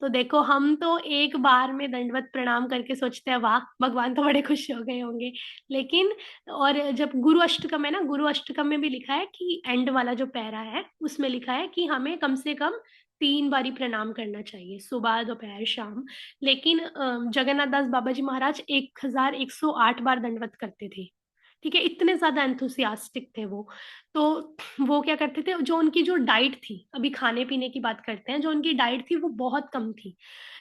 तो देखो, हम तो एक बार में दंडवत प्रणाम करके सोचते हैं वाह, भगवान तो बड़े खुश हो गए होंगे। लेकिन और जब गुरु अष्टकम है ना, गुरु अष्टकम में भी लिखा है कि एंड वाला जो पैरा है उसमें लिखा है कि हमें कम से कम 3 बारी प्रणाम करना चाहिए, सुबह दोपहर शाम। लेकिन जगन्नाथ दास बाबा जी महाराज 1108 बार दंडवत करते थे। ठीक है, इतने ज्यादा एंथुसियास्टिक थे वो। तो वो क्या करते थे, जो उनकी जो डाइट थी, अभी खाने पीने की बात करते हैं, जो उनकी डाइट थी वो बहुत कम थी।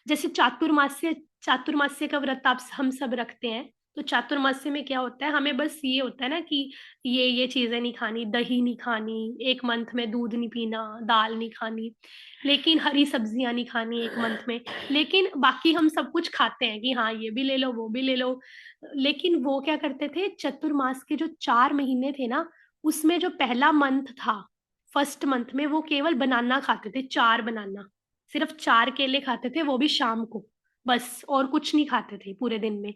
जैसे चातुर्मास्य, चातुर्मास्य का व्रत आप हम सब रखते हैं। तो चातुर्मास्य में क्या होता है? हमें बस ये होता है ना कि ये चीजें नहीं खानी, दही नहीं खानी, एक मंथ में दूध नहीं पीना, दाल नहीं खानी, लेकिन हरी सब्जियां नहीं खानी एक मंथ में। लेकिन बाकी हम सब कुछ खाते हैं कि हाँ ये भी ले लो वो भी ले लो। लेकिन वो क्या करते थे? चतुर्मास के जो 4 महीने थे ना, उसमें जो पहला मंथ था, फर्स्ट मंथ में वो केवल बनाना खाते थे, 4 बनाना, सिर्फ 4 केले खाते थे, वो भी शाम को, बस। और कुछ नहीं खाते थे पूरे दिन में।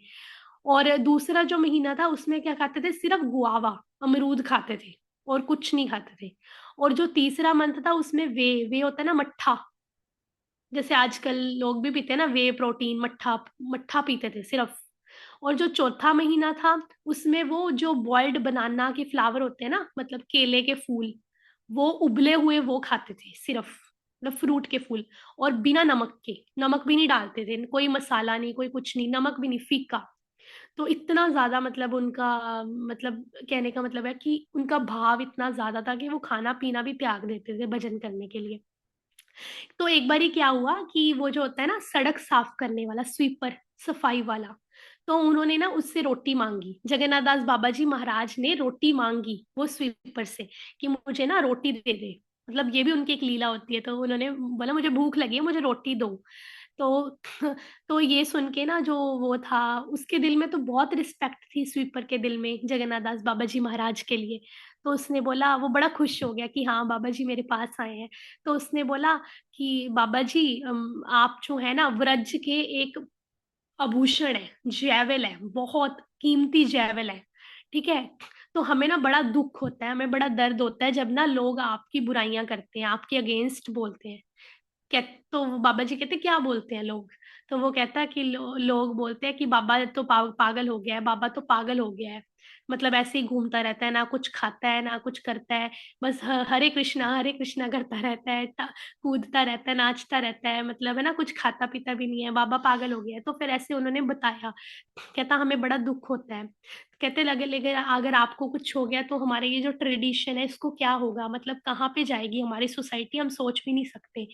और दूसरा जो महीना था उसमें क्या खाते थे? सिर्फ गुआवा, अमरूद खाते थे, और कुछ नहीं खाते थे। और जो तीसरा मंथ था उसमें वे होता है ना, मट्ठा, जैसे आजकल लोग भी पीते हैं ना वे प्रोटीन, मट्ठा, मट्ठा पीते थे सिर्फ। और जो चौथा महीना था उसमें वो जो बॉइल्ड बनाना के फ्लावर होते हैं ना, मतलब केले के फूल, वो उबले हुए वो खाते थे सिर्फ, मतलब फ्रूट के फूल। और बिना नमक के, नमक भी नहीं डालते थे, कोई मसाला नहीं, कोई कुछ नहीं, नमक भी नहीं, फीका। तो इतना ज्यादा, मतलब उनका मतलब कहने का मतलब है कि उनका भाव इतना ज्यादा था कि वो खाना पीना भी त्याग देते थे भजन करने के लिए। तो एक बारी क्या हुआ कि वो जो होता है ना सड़क साफ करने वाला, स्वीपर, सफाई वाला, तो उन्होंने ना उससे रोटी मांगी। जगन्नाथ दास बाबा जी महाराज ने रोटी मांगी वो स्वीपर से कि मुझे ना रोटी दे दे। मतलब ये भी उनकी एक लीला होती है। तो उन्होंने बोला मुझे भूख लगी है, मुझे रोटी दो। तो तो ये सुन के ना, जो वो था उसके दिल में तो बहुत रिस्पेक्ट थी, स्वीपर के दिल में, जगन्नाथ दास बाबा जी महाराज के लिए। तो उसने बोला, वो बड़ा खुश हो गया कि हाँ बाबा जी मेरे पास आए हैं। तो उसने बोला कि बाबा जी आप जो है ना व्रज के एक आभूषण है, जैवल है, बहुत कीमती जैवल है, ठीक है। तो हमें ना बड़ा दुख होता है, हमें बड़ा दर्द होता है जब ना लोग आपकी बुराइयां करते हैं, आपके अगेंस्ट बोलते हैं। तो वो बाबा जी कहते क्या बोलते हैं लोग? तो वो कहता है कि लोग बोलते हैं कि बाबा तो पागल हो गया है, बाबा तो पागल हो गया है। मतलब ऐसे ही घूमता रहता है, ना कुछ खाता है ना कुछ करता है, बस हरे कृष्णा करता रहता है, कूदता रहता है, नाचता रहता है, मतलब है ना, कुछ खाता पीता भी नहीं है, बाबा पागल हो गया है। तो फिर ऐसे उन्होंने बताया, कहता हमें बड़ा दुख होता है, कहते लगे लगे अगर आपको कुछ हो गया तो हमारे ये जो ट्रेडिशन है इसको क्या होगा, मतलब कहाँ पे जाएगी हमारी सोसाइटी, हम सोच भी नहीं सकते।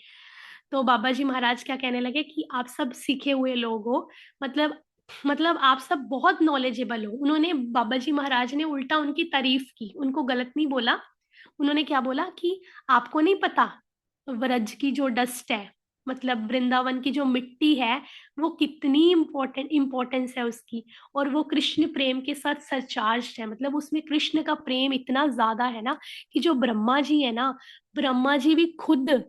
तो बाबा जी महाराज क्या कहने लगे कि आप सब सीखे हुए लोग हो, मतलब आप सब बहुत नॉलेजेबल हो। उन्होंने, बाबा जी महाराज ने उल्टा उनकी तारीफ की, उनको गलत नहीं बोला। उन्होंने क्या बोला कि आपको नहीं पता व्रज की जो डस्ट है, मतलब वृंदावन की जो मिट्टी है, वो कितनी इम्पोर्टेंस है उसकी, और वो कृष्ण प्रेम के साथ सरचार्ज है, मतलब उसमें कृष्ण का प्रेम इतना ज्यादा है ना, कि जो ब्रह्मा जी है ना, ब्रह्मा जी भी खुद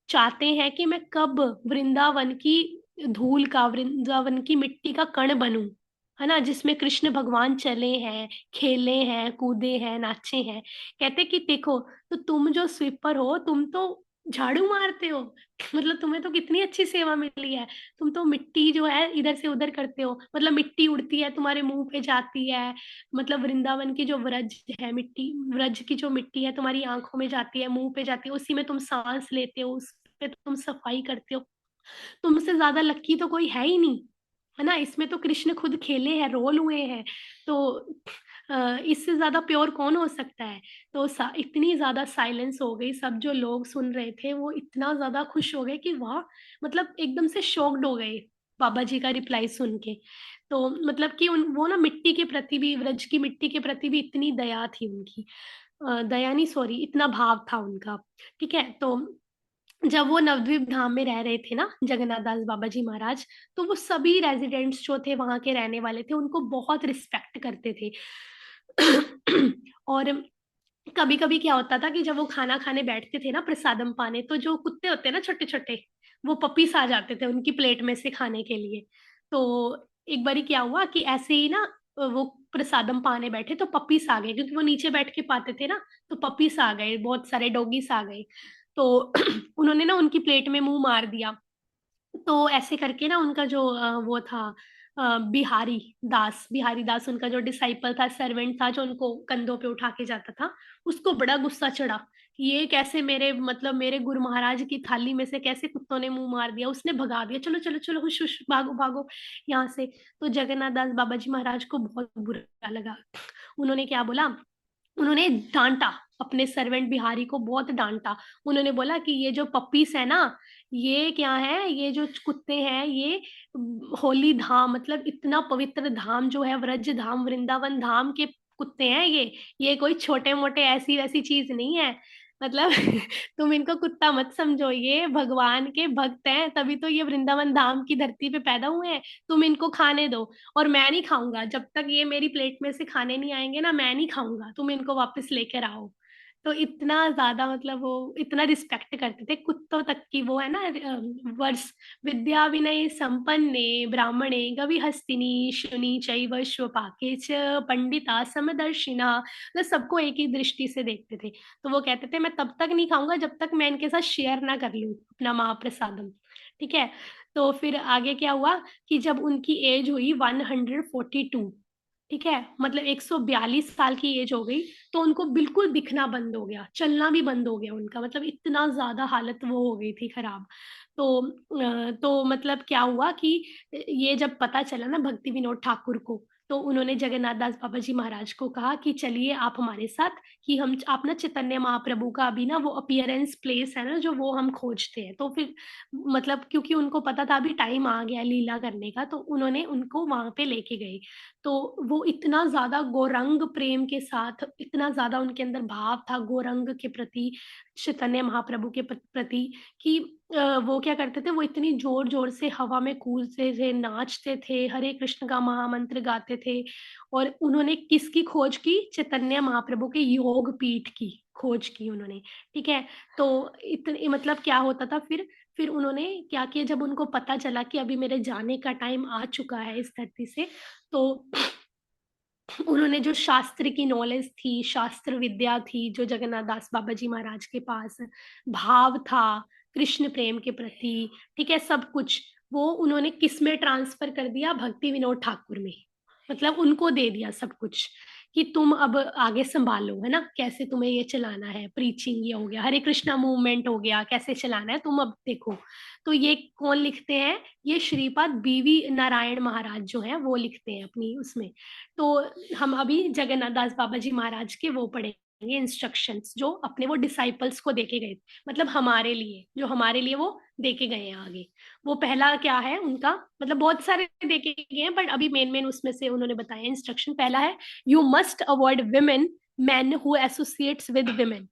चाहते हैं कि मैं कब वृंदावन की धूल का, वृंदावन की मिट्टी का कण बनूं, है ना, जिसमें कृष्ण भगवान चले हैं, खेले हैं, कूदे हैं, नाचे हैं। कहते कि देखो, तो तुम जो स्वीपर हो, तुम तो झाड़ू मारते हो, मतलब तुम्हें तो कितनी अच्छी सेवा मिली है, तुम तो मिट्टी जो है इधर से उधर करते हो, मतलब मिट्टी उड़ती है तुम्हारे मुंह पे जाती है, मतलब वृंदावन की जो व्रज है मिट्टी, व्रज की जो मिट्टी है तुम्हारी आंखों में जाती है, मुंह पे जाती है, उसी में तुम सांस लेते हो, उस पे तुम सफाई करते हो, तुमसे ज्यादा लक्की तो कोई है ही नहीं, है ना, इसमें तो कृष्ण खुद खेले हैं, रोल हुए हैं। तो इससे ज्यादा प्योर कौन हो सकता है। तो इतनी ज्यादा साइलेंस हो गई, सब जो लोग सुन रहे थे वो इतना ज्यादा खुश हो गए कि वाह, मतलब एकदम से शॉक्ड हो गए बाबा जी का रिप्लाई सुन के। तो मतलब कि उन वो ना मिट्टी के प्रति भी, व्रज की मिट्टी के प्रति भी इतनी दया थी उनकी, दया नहीं सॉरी, इतना भाव था उनका। ठीक है, तो जब वो नवद्वीप धाम में रह रहे थे ना जगन्नाथ दास बाबा जी महाराज, तो वो सभी रेजिडेंट्स जो थे, वहां के रहने वाले थे, उनको बहुत रिस्पेक्ट करते थे। और कभी कभी क्या होता था कि जब वो खाना खाने बैठते थे ना, प्रसादम पाने, तो जो कुत्ते होते हैं ना छोटे छोटे, वो पपीस आ जाते थे उनकी प्लेट में से खाने के लिए। तो एक बारी क्या हुआ कि ऐसे ही ना, वो प्रसादम पाने बैठे तो पपीस आ गए, क्योंकि वो नीचे बैठ के पाते थे ना, तो पपीस आ गए, बहुत सारे डॉगीस आ गए। तो उन्होंने ना उनकी प्लेट में मुंह मार दिया। तो ऐसे करके ना उनका जो वो था, बिहारी दास उनका जो डिसाइपल था, सर्वेंट था, जो उनको कंधों पे उठा के जाता था, उसको बड़ा गुस्सा चढ़ा कि ये कैसे मेरे, मतलब मेरे गुरु महाराज की थाली में से कैसे कुत्तों ने मुंह मार दिया। उसने भगा दिया, चलो चलो चलो, हुश हुश, भागो भागो यहाँ से। तो जगन्नाथ दास बाबा जी महाराज को बहुत बुरा लगा। उन्होंने क्या बोला, उन्होंने डांटा, अपने सर्वेंट बिहारी को बहुत डांटा। उन्होंने बोला कि ये जो पपीस है ना, ये क्या है, ये जो कुत्ते हैं, ये होली धाम, मतलब इतना पवित्र धाम जो है, व्रज धाम, वृंदावन धाम के कुत्ते हैं ये कोई छोटे मोटे ऐसी वैसी चीज नहीं है, मतलब तुम इनको कुत्ता मत समझो, ये भगवान के भक्त हैं, तभी तो ये वृंदावन धाम की धरती पे पैदा हुए हैं। तुम इनको खाने दो, और मैं नहीं खाऊंगा जब तक ये मेरी प्लेट में से खाने नहीं आएंगे ना, मैं नहीं खाऊंगा, तुम इनको वापस लेकर आओ। तो इतना ज्यादा, मतलब वो इतना रिस्पेक्ट करते थे कुत्तों तक की, वो है ना, वर्ष विद्या विनय संपन्ने ब्राह्मणे गवि हस्तिनी शुनि चैव श्वपाके च पंडिता समदर्शिना, मतलब सबको एक ही दृष्टि से देखते थे। तो वो कहते थे मैं तब तक नहीं खाऊंगा जब तक मैं इनके साथ शेयर ना कर लूं अपना महाप्रसादम। ठीक है, तो फिर आगे क्या हुआ कि जब उनकी एज हुई 142, ठीक है, मतलब 142 साल की एज हो गई, तो उनको बिल्कुल दिखना बंद हो गया, चलना भी बंद हो गया उनका, मतलब इतना ज्यादा हालत वो हो गई थी खराब। तो तो मतलब क्या हुआ कि ये जब पता चला ना भक्ति विनोद ठाकुर को, तो उन्होंने जगन्नाथ दास बाबा जी महाराज को कहा कि चलिए आप हमारे साथ, कि हम, आप ना चैतन्य महाप्रभु का अभी ना वो अपीयरेंस प्लेस है ना जो, वो हम खोजते हैं। तो फिर मतलब क्योंकि उनको पता था अभी टाइम आ गया लीला करने का, तो उन्होंने उनको वहां पे लेके गए। तो वो इतना ज्यादा गौरंग प्रेम के साथ, इतना ज्यादा उनके अंदर भाव था गौरंग के प्रति, चैतन्य महाप्रभु के प्रति, कि वो क्या करते थे, वो इतनी जोर जोर से हवा में कूदते थे, नाचते थे, हरे कृष्ण का महामंत्र गाते थे। और उन्होंने किसकी खोज की, चैतन्य महाप्रभु के योग पीठ की खोज की उन्होंने। ठीक है, तो इतने, मतलब क्या होता था फिर उन्होंने क्या किया, जब उनको पता चला कि अभी मेरे जाने का टाइम आ चुका है इस धरती से, तो उन्होंने जो शास्त्र की नॉलेज थी, शास्त्र विद्या थी, जो जगन्नाथ दास बाबा जी महाराज के पास भाव था कृष्ण प्रेम के प्रति, ठीक है, सब कुछ वो उन्होंने किस में ट्रांसफर कर दिया, भक्ति विनोद ठाकुर में, मतलब उनको दे दिया सब कुछ, कि तुम अब आगे संभालो, है ना, कैसे तुम्हें ये चलाना है, प्रीचिंग ये हो गया, हरे कृष्णा मूवमेंट हो गया, कैसे चलाना है तुम अब देखो। तो ये कौन लिखते हैं, ये श्रीपाद बीवी नारायण महाराज जो है वो लिखते हैं अपनी उसमें। तो हम अभी जगन्नाथ दास बाबा जी महाराज के वो पढ़ेंगे इंस्ट्रक्शंस जो अपने वो डिसाइपल्स को देके गए, मतलब हमारे लिए, जो हमारे लिए वो देके गए हैं आगे। वो पहला क्या है उनका, मतलब बहुत सारे देके गए हैं बट अभी मेन मेन उसमें से उन्होंने बताया इंस्ट्रक्शन। पहला है you must avoid women man who associates with women,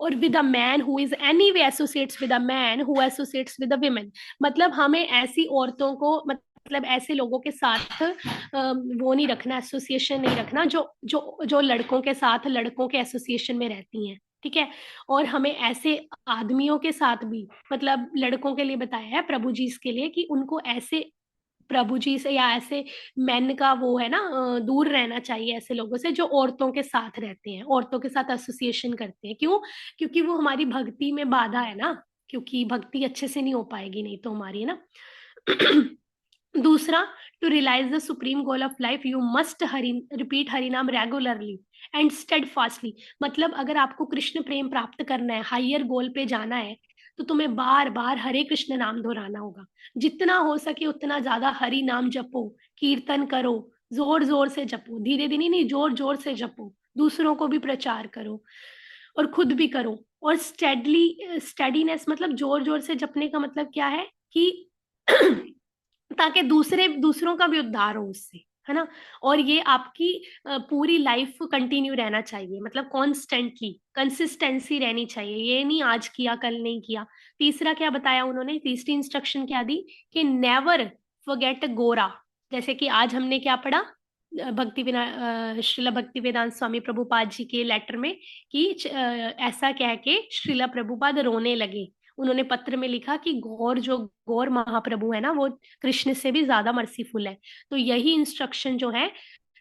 और with a man who is anyway associates with a man who associates with a women. मतलब हमें ऐसी औरतों को, मतलब ऐसे लोगों के साथ वो नहीं रखना, एसोसिएशन नहीं रखना जो जो जो लड़कों के साथ लड़कों के एसोसिएशन में रहती हैं, ठीक है। और हमें ऐसे आदमियों के साथ भी, मतलब लड़कों के लिए बताया है प्रभु जी इसके लिए कि उनको ऐसे प्रभु जी से या ऐसे मेन का वो है ना, दूर रहना चाहिए ऐसे लोगों से जो औरतों के साथ रहते हैं, औरतों के साथ एसोसिएशन करते हैं। क्यों? क्योंकि वो हमारी भक्ति में बाधा है ना, क्योंकि भक्ति अच्छे से नहीं हो पाएगी नहीं तो हमारी, है ना। दूसरा, to realise the supreme goal of life you must Hari repeat Hari naam regularly and स्टेडफास्टली। मतलब अगर आपको कृष्ण प्रेम प्राप्त करना है, हायर गोल पे जाना है, तो तुम्हें बार बार हरे कृष्ण नाम दोहराना होगा। जितना हो सके उतना ज्यादा हरि नाम जपो, कीर्तन करो, जोर जोर से जपो, धीरे धीरे नहीं, जोर जोर से जपो, दूसरों को भी प्रचार करो और खुद भी करो। और स्टेडीनेस, मतलब जोर जोर से जपने का मतलब क्या है कि ताकि दूसरों का भी उद्धार हो उससे, है ना। और ये आपकी पूरी लाइफ कंटिन्यू रहना चाहिए, मतलब कॉन्स्टेंटली कंसिस्टेंसी रहनी चाहिए, ये नहीं आज किया कल नहीं किया। तीसरा क्या बताया उन्होंने, तीसरी इंस्ट्रक्शन क्या दी कि नेवर फॉरगेट गोरा। जैसे कि आज हमने क्या पढ़ा, श्रीला भक्ति वेदांत स्वामी प्रभुपाद जी के लेटर में कि ऐसा कह के श्रीला प्रभुपाद रोने लगे। उन्होंने पत्र में लिखा कि गौर महाप्रभु है ना, वो कृष्ण से भी ज्यादा मर्सीफुल है। तो यही इंस्ट्रक्शन जो है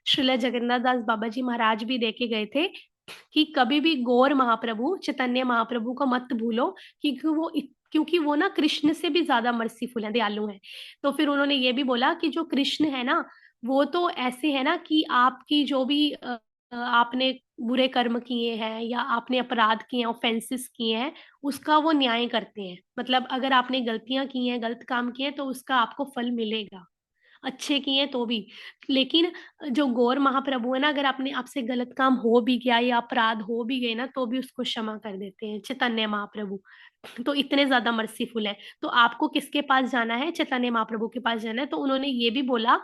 श्रीला जगन्नाथ दास बाबा जी महाराज भी देके गए थे कि कभी भी गौर महाप्रभु चैतन्य महाप्रभु को मत भूलो, क्योंकि वो ना कृष्ण से भी ज्यादा मर्सीफुल है, दयालु है। तो फिर उन्होंने ये भी बोला कि जो कृष्ण है ना, वो तो ऐसे है ना कि आपकी जो भी आपने बुरे कर्म किए हैं या आपने अपराध किए हैं, ऑफेंसेस किए हैं, उसका वो न्याय करते हैं। मतलब अगर आपने गलतियां की हैं, गलत काम किए हैं, तो उसका आपको फल मिलेगा, अच्छे किए तो भी। लेकिन जो गौर महाप्रभु है ना, अगर आपने आपसे गलत काम हो भी गया या अपराध हो भी गए ना, तो भी उसको क्षमा कर देते हैं चैतन्य महाप्रभु। तो इतने ज्यादा मर्सीफुल है। तो आपको किसके पास जाना है, चैतन्य महाप्रभु के पास जाना है। तो उन्होंने ये भी बोला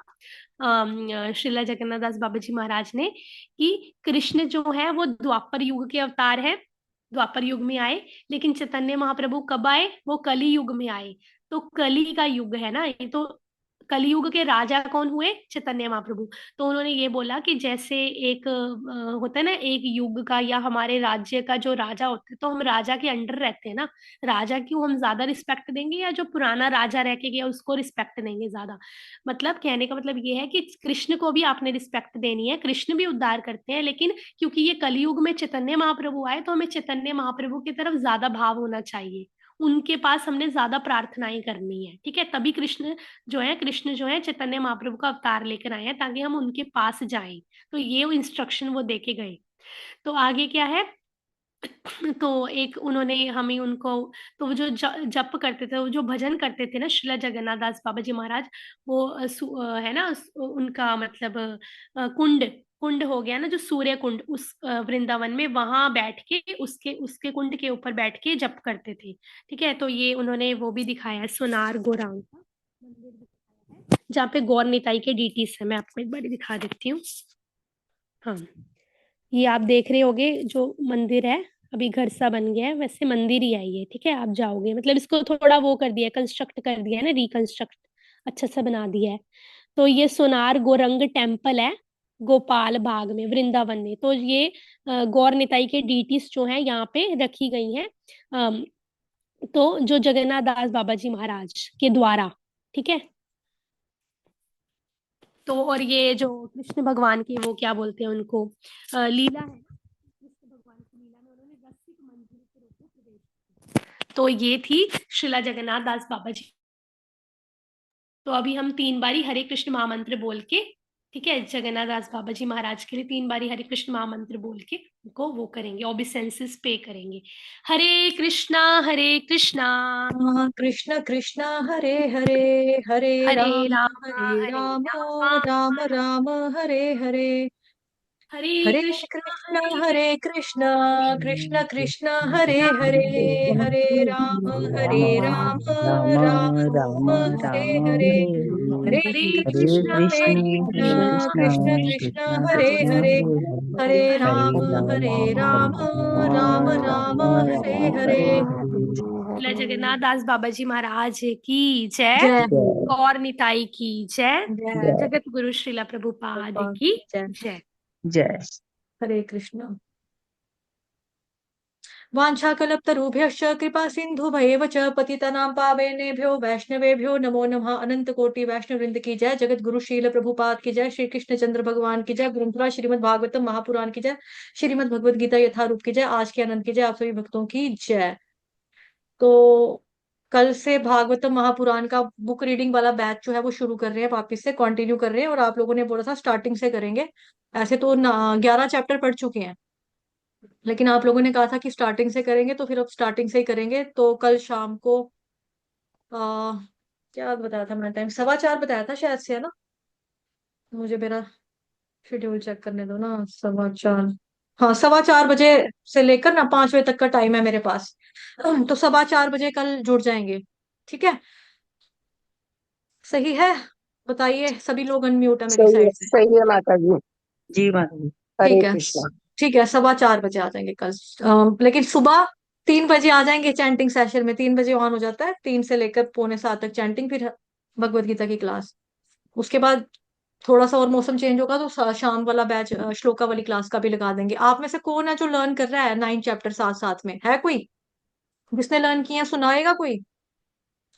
श्रीला जगन्नाथ दास बाबा जी महाराज ने कि कृष्ण जो है वो द्वापर युग के अवतार है, द्वापर युग में आए, लेकिन चैतन्य महाप्रभु कब आए, वो कली युग में आए। तो कली का युग है ना ये, तो कलयुग के राजा कौन हुए, चैतन्य महाप्रभु। तो उन्होंने ये बोला कि जैसे एक होता है ना एक युग का या हमारे राज्य का जो राजा होता है, तो हम राजा के अंडर रहते हैं ना, राजा की हम ज्यादा रिस्पेक्ट देंगे या जो पुराना राजा रह के गया उसको रिस्पेक्ट देंगे ज्यादा। मतलब कहने का मतलब ये है कि कृष्ण को भी आपने रिस्पेक्ट देनी है, कृष्ण भी उद्धार करते हैं, लेकिन क्योंकि ये कलयुग में चैतन्य महाप्रभु आए, तो हमें चैतन्य महाप्रभु की तरफ ज्यादा भाव होना चाहिए, उनके पास हमने ज्यादा प्रार्थनाएं करनी है, ठीक है। तभी कृष्ण जो है चैतन्य महाप्रभु का अवतार लेकर आए हैं ताकि हम उनके पास जाएं। तो ये वो इंस्ट्रक्शन वो देके गए। तो आगे क्या है, तो एक उन्होंने हमें उनको, तो वो जो जप करते थे, वो जो भजन करते थे ना श्रीला जगन्नाथ दास बाबा जी महाराज, वो है ना उनका मतलब कुंड कुंड हो गया ना, जो सूर्य कुंड उस वृंदावन में, वहां बैठ के उसके उसके कुंड के ऊपर बैठ के जप करते थे, ठीक है। तो ये उन्होंने वो भी दिखाया है, सोनार गोराउंड का मंदिर दिखाया है जहाँ पे गौर निताई के डीटीज है। मैं आपको एक बार दिखा देती हूँ। हाँ, ये आप देख रहे होगे जो मंदिर है, अभी घर सा बन गया है, वैसे मंदिर ही है ये, ठीक है। आप जाओगे, मतलब इसको थोड़ा वो कर दिया है, कंस्ट्रक्ट कर दिया है ना, रिकंस्ट्रक्ट अच्छा सा बना दिया है। तो ये सोनार गोरंग टेम्पल है गोपाल बाग में, वृंदावन में। तो ये गौर निताई के डीटीज जो है यहाँ पे रखी गई हैं, तो जो जगन्नाथ दास बाबा जी महाराज के द्वारा, ठीक है। तो और ये जो कृष्ण भगवान की वो क्या बोलते हैं उनको, लीला है ना, कृष्ण भगवान की लीला में उन्होंने रसिक मंदिर के रूप में प्रवेश किया। तो ये थी श्रीला जगन्नाथ दास बाबा जी। तो अभी हम 3 बारी हरे कृष्ण महामंत्र बोल के ठीक है, जगन्नाथ दास बाबा जी महाराज के लिए 3 बारी हरे कृष्ण महामंत्र बोल के उनको वो करेंगे, ओबिसेंसेस पे करेंगे। हरे कृष्णा कृष्ण कृष्ण हरे हरे, हरे हरे राम राम राम राम हरे हरे, हरे हरे कृष्णा कृष्ण कृष्ण कृष्ण हरे हरे, हरे राम राम राम राम हरे राम हरे, हरे हरे हरे हरे कृष्ण कृष्णा कृष्ण कृष्ण कृष्ण कृष्ण कृष्ण हरे कृष्ण हरे, हरे हरे हरे राम राम राम राम हरे हरे। श्रीला जगन्नाथ दास बाबा जी महाराज की जय। जय हो। और निताई की जय। जय जगत गुरु श्रीला प्रभुपाद की जय। जय। जय। हरे कृष्ण। वाञ्छाकल्पतरुभ्यश्च कृपा सिन्धुभैव च पतितानां पावनेभ्यो वैष्णवेभ्यो नमो नमः। अनंत कोटि वैष्णव वृंद की जय। जगत गुरु शील प्रभुपाद की जय। श्री कृष्ण चंद्र भगवान की जय। ग्रंथराज श्रीमद् भागवतम महापुराण की जय। श्रीमद् भगवद गीता यथारूप की जय। आज के अनंत की जय। आप सभी भक्तों की जय। तो कल से भागवतम महापुराण का बुक रीडिंग वाला बैच जो है वो शुरू कर रहे हैं, वापिस से कंटिन्यू कर रहे हैं। और आप लोगों ने बोला था स्टार्टिंग से करेंगे। ऐसे तो 11 चैप्टर पढ़ चुके हैं, लेकिन आप लोगों ने कहा था कि स्टार्टिंग से करेंगे, तो फिर अब स्टार्टिंग से ही करेंगे। तो कल शाम को आ, क्या बताया था मैंने, टाइम 4:15 बताया था शायद से, है ना? मुझे मेरा शेड्यूल चेक करने दो ना। 4:15, हाँ 4:15 बजे से लेकर ना 5 बजे तक का टाइम है मेरे पास। तो 4:15 बजे कल जुड़ जाएंगे, ठीक है? सही है? बताइए, सभी लोग अनम्यूट है मेरी साइड से। सही है माता जी। जी माता जी। हरे ठीक है, कृष्णा। ठीक है, 4:15 बजे आ जाएंगे कल। लेकिन सुबह 3 बजे आ जाएंगे चैंटिंग सेशन में। 3 बजे ऑन हो जाता है, 3 से लेकर 6:45 तक चैंटिंग, फिर भगवत गीता की क्लास। उसके बाद थोड़ा सा और मौसम चेंज होगा तो शाम वाला बैच श्लोका वाली क्लास का भी लगा देंगे। आप में से कौन है जो लर्न कर रहा है 9 चैप्टर साथ साथ में? है कोई जिसने लर्न किया? सुनाएगा कोई?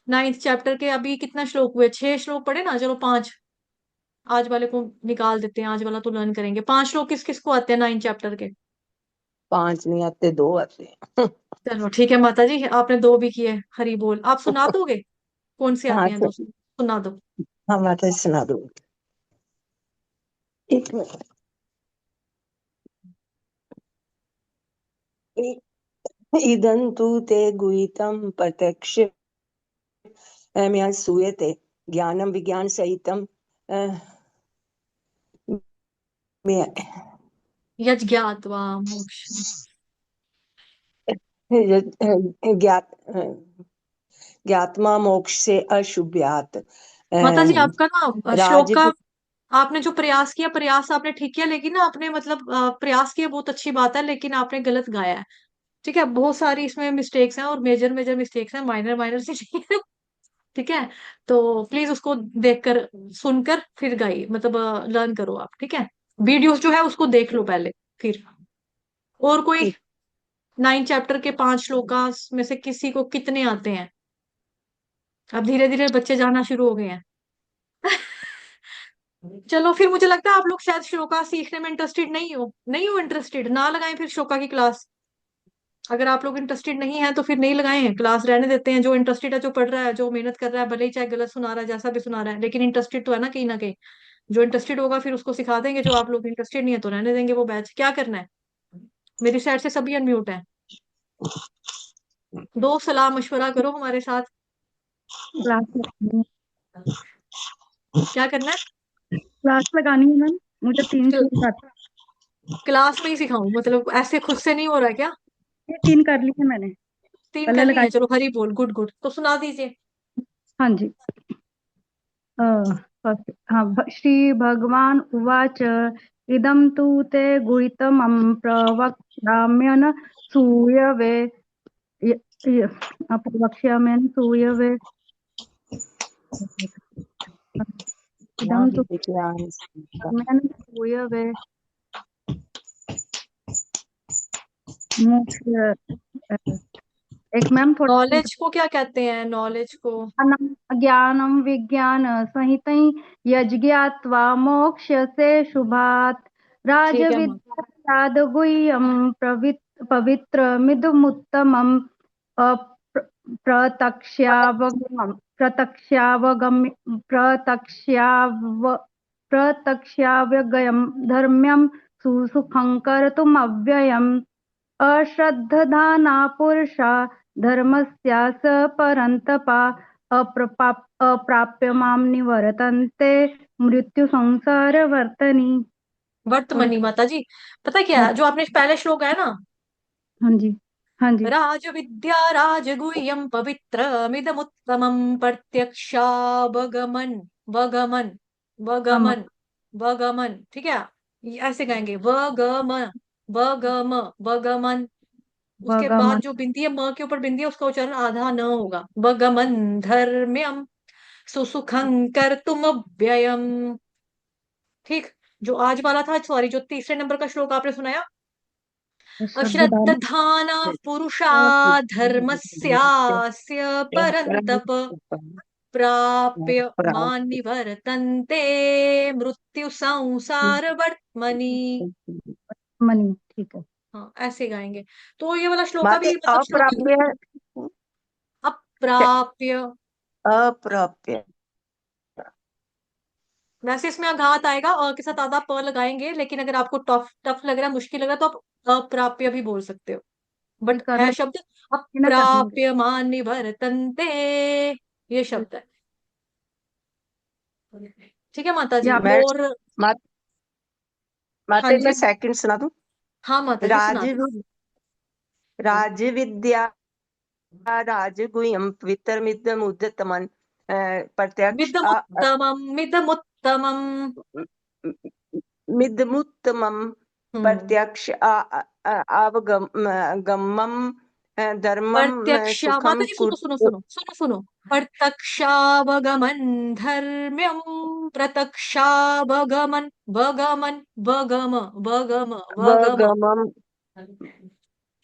9th चैप्टर के अभी कितना श्लोक हुए? 6 श्लोक पढ़े ना, चलो 5 आज वाले को निकाल देते हैं। आज वाला तो लर्न करेंगे। 5 श्लोक किस किस को आते हैं 9 चैप्टर के? 5 नहीं आते, 2 आते हैं। चलो ठीक है माता जी, आपने 2 भी किए। हरी बोल। आप सुना दोगे कौन से हाँ आते हैं? 2 सुना दो। हाँ माता जी सुना दो। एक मिनट। इदं तु ते गुहितं प्रत्यक्ष मया सूयते ज्ञानं विज्ञान सहितं यज्ञात्वा मोक्ष। ज्ञात ज्ञात्मा मोक्ष से अशुभ्यात। माता जी आपका ना श्लोक राज का, आपने जो प्रयास किया, प्रयास आपने ठीक किया, लेकिन ना आपने मतलब प्रयास किया बहुत अच्छी बात है, लेकिन आपने गलत गाया है। ठीक है, बहुत सारी इसमें मिस्टेक्स हैं और मेजर मेजर मिस्टेक्स हैं, माइनर माइनर से नहीं है। ठीक है, तो प्लीज उसको देखकर सुनकर फिर गाइए, मतलब लर्न करो आप। ठीक है, वीडियोस जो है उसको देख लो पहले, फिर। और कोई 9 चैप्टर के 5 श्लोकास में से किसी को कितने आते हैं? अब धीरे धीरे बच्चे जाना शुरू हो गए हैं। चलो फिर, मुझे लगता है आप लोग शायद श्लोका सीखने में इंटरेस्टेड नहीं हो इंटरेस्टेड, ना लगाएं फिर श्लोका की क्लास। अगर आप लोग इंटरेस्टेड नहीं है तो फिर नहीं लगाएं क्लास, रहने देते हैं। जो इंटरेस्टेड है, जो पढ़ रहा है, जो मेहनत कर रहा है, भले ही चाहे गलत सुना रहा है, जैसा भी सुना रहा है, लेकिन इंटरेस्टेड तो है ना कहीं ना कहीं। जो इंटरेस्टेड होगा फिर उसको सिखा देंगे। जो आप लोग इंटरेस्टेड नहीं है तो रहने देंगे वो बैच। क्या करना है? मेरी साइड से सभी अनम्यूट है। दो सलाह मशवरा करो हमारे साथ। क्या करना है? क्लास लगानी है मैम। मुझे 3 क्ल- श्लोक आते क्लास में ही सिखाऊं? मतलब ऐसे खुद से नहीं हो रहा है क्या? हैं। 3 कर लिए मैंने, 3 पहले कर लिए लगाई। हैं, चलो हरी बोल, गुड गुड। तो सुना दीजिए। हाँ जी। फर्स्ट, हाँ, श्री भगवान उवाच इदं तु ते गुहितमं प्रवक्ष्याम्यन सूयवे य- य- प्रवक्ष्याम्यन सूयवे इदं तु विज्ञान प्रवक्ष्याम्यन सूयवे मोक्ष। एक मैम थोड़ा नॉलेज को क्या कहते हैं? नॉलेज को ज्ञानम विज्ञान सहितं यज्ञात्वा मोक्ष्यसे शुभात् ठीक है माँ। राजविद्याद गुह्यं पवित्रमिदमुत्तमम् प्रत्यक्षावगम्य प्रत्यक्षाव प्रत्यक्षाव्ययम् धर्म्यम् सुसुखं कर्तुमव्ययम् अश्रद्धधाना पुरुषा धर्मस्यास परन्तपा अप्राप्य मां निवर्तन्ते मृत्यु संसार वर्तनी। वर्तमनी माता जी, पता क्या है? जो आपने पहले श्लोक है ना, हाँ जी, हाँ जी, राज विद्या राजगुह्यम पवित्रमिदमुत्तमं प्रत्यक्षावगमन वगमन हम वगमन वगमन, ठीक है? ये ऐसे गाएंगे, वगम वगम वगमन। उसके बाद वगमन जो बिंदी है, म के ऊपर बिंदी है, उसका उच्चारण आधा न होगा। वगमन धर्म्यम सुसुखं कर्तुमव्ययम्। ठीक। जो आज वाला था, सॉरी, जो तीसरे नंबर का श्लोक आपने सुनाया, श्रद्धादान अश्रद्धाना पुरुषा धर्मस्यास्य परन्तप प्राप्य मान निवर्तन्ते मृत्यु संसार वर्त्मनि। मनी, ठीक है। हाँ, ऐसे गाएंगे। तो ये वाला श्लोक माते भी मतलब श्लोक अप्राप्य अप्राप्य। अप्राप्य वैसे इसमें आघात आएगा, और के साथ आधा प लगाएंगे, लेकिन अगर आपको टफ टफ लग रहा है, मुश्किल लग रहा है, तो आप अप्राप्य भी बोल सकते हो। बट करना है शब्द ना करना अप्राप्य मान निवर्तन्ते, ये शब्द है। ठीक है माता या जी। मैं और मा, हाँ माते जी, मैं सेकंड सुना दूं। हाँ माता जी सुना राज दो। राज विद्या राजगुह्यं पवित्रमिदमुत्तमं प्रत्यक्ष मिदमुत्तमम् मिदमुत्तमं हम्म प्रत्यक्ष अवगमम् धर्मं प्रत्यक्षा, माता सुखम जी सुनो सुनो सुनो सुनो सुनो, प्रत्यक्षावगमन धर्म्यम प्रत्यक्षावगमन वगमन वगम वगम वगम। वगमम्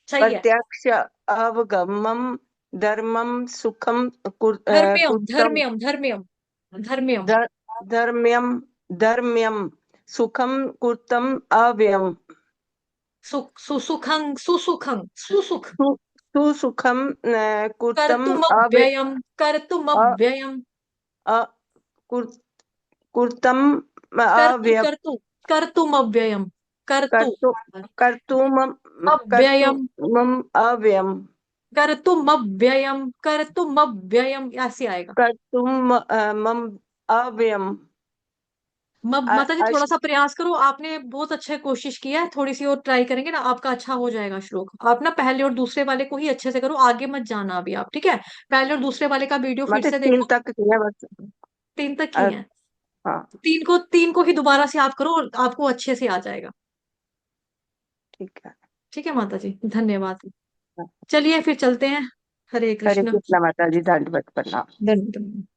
सही है। प्रत्यक्ष अवगमम् धर्मं सुखम धर्म्यम कुत्तम धर्म्यम धर्म्यम धर्म्यम धर्म्यम धर्म्यम सुखम कुर्तम अव्ययम सुख सुसुखं सुसुखं सुसुख सुसुखम कुर्तम कर्तुमव्ययम कर्तुमव्ययम अ- कुर- कुर्तम कर्तु अव्यय कर्तु कर्तुमव्ययम कर्तु कर्तु कर्तुम अव्ययम कर्तुम अव्ययम कर्तुमव्ययम ऐसे आएगा। कर्तुम मम अव्ययम माता जी थोड़ा सा प्रयास करो, आपने बहुत अच्छा कोशिश किया है, थोड़ी सी और ट्राई करेंगे ना, आपका अच्छा हो जाएगा श्लोक। आप ना पहले और दूसरे वाले को ही अच्छे से करो, आगे मत जाना अभी आप, ठीक है? पहले और दूसरे वाले का वीडियो फिर मतलब से तीन देखो। तक किया बस। 3 तक अ, ही है। हाँ 3 को ही दोबारा से आप करो, और आपको अच्छे से आ जाएगा। ठीक है। ठीक है माता जी, धन्यवाद। चलिए फिर चलते हैं। हरे हरे कृष्ण। कृष्णा माता जी, दंडवत प्रणाम। धन्यवाद।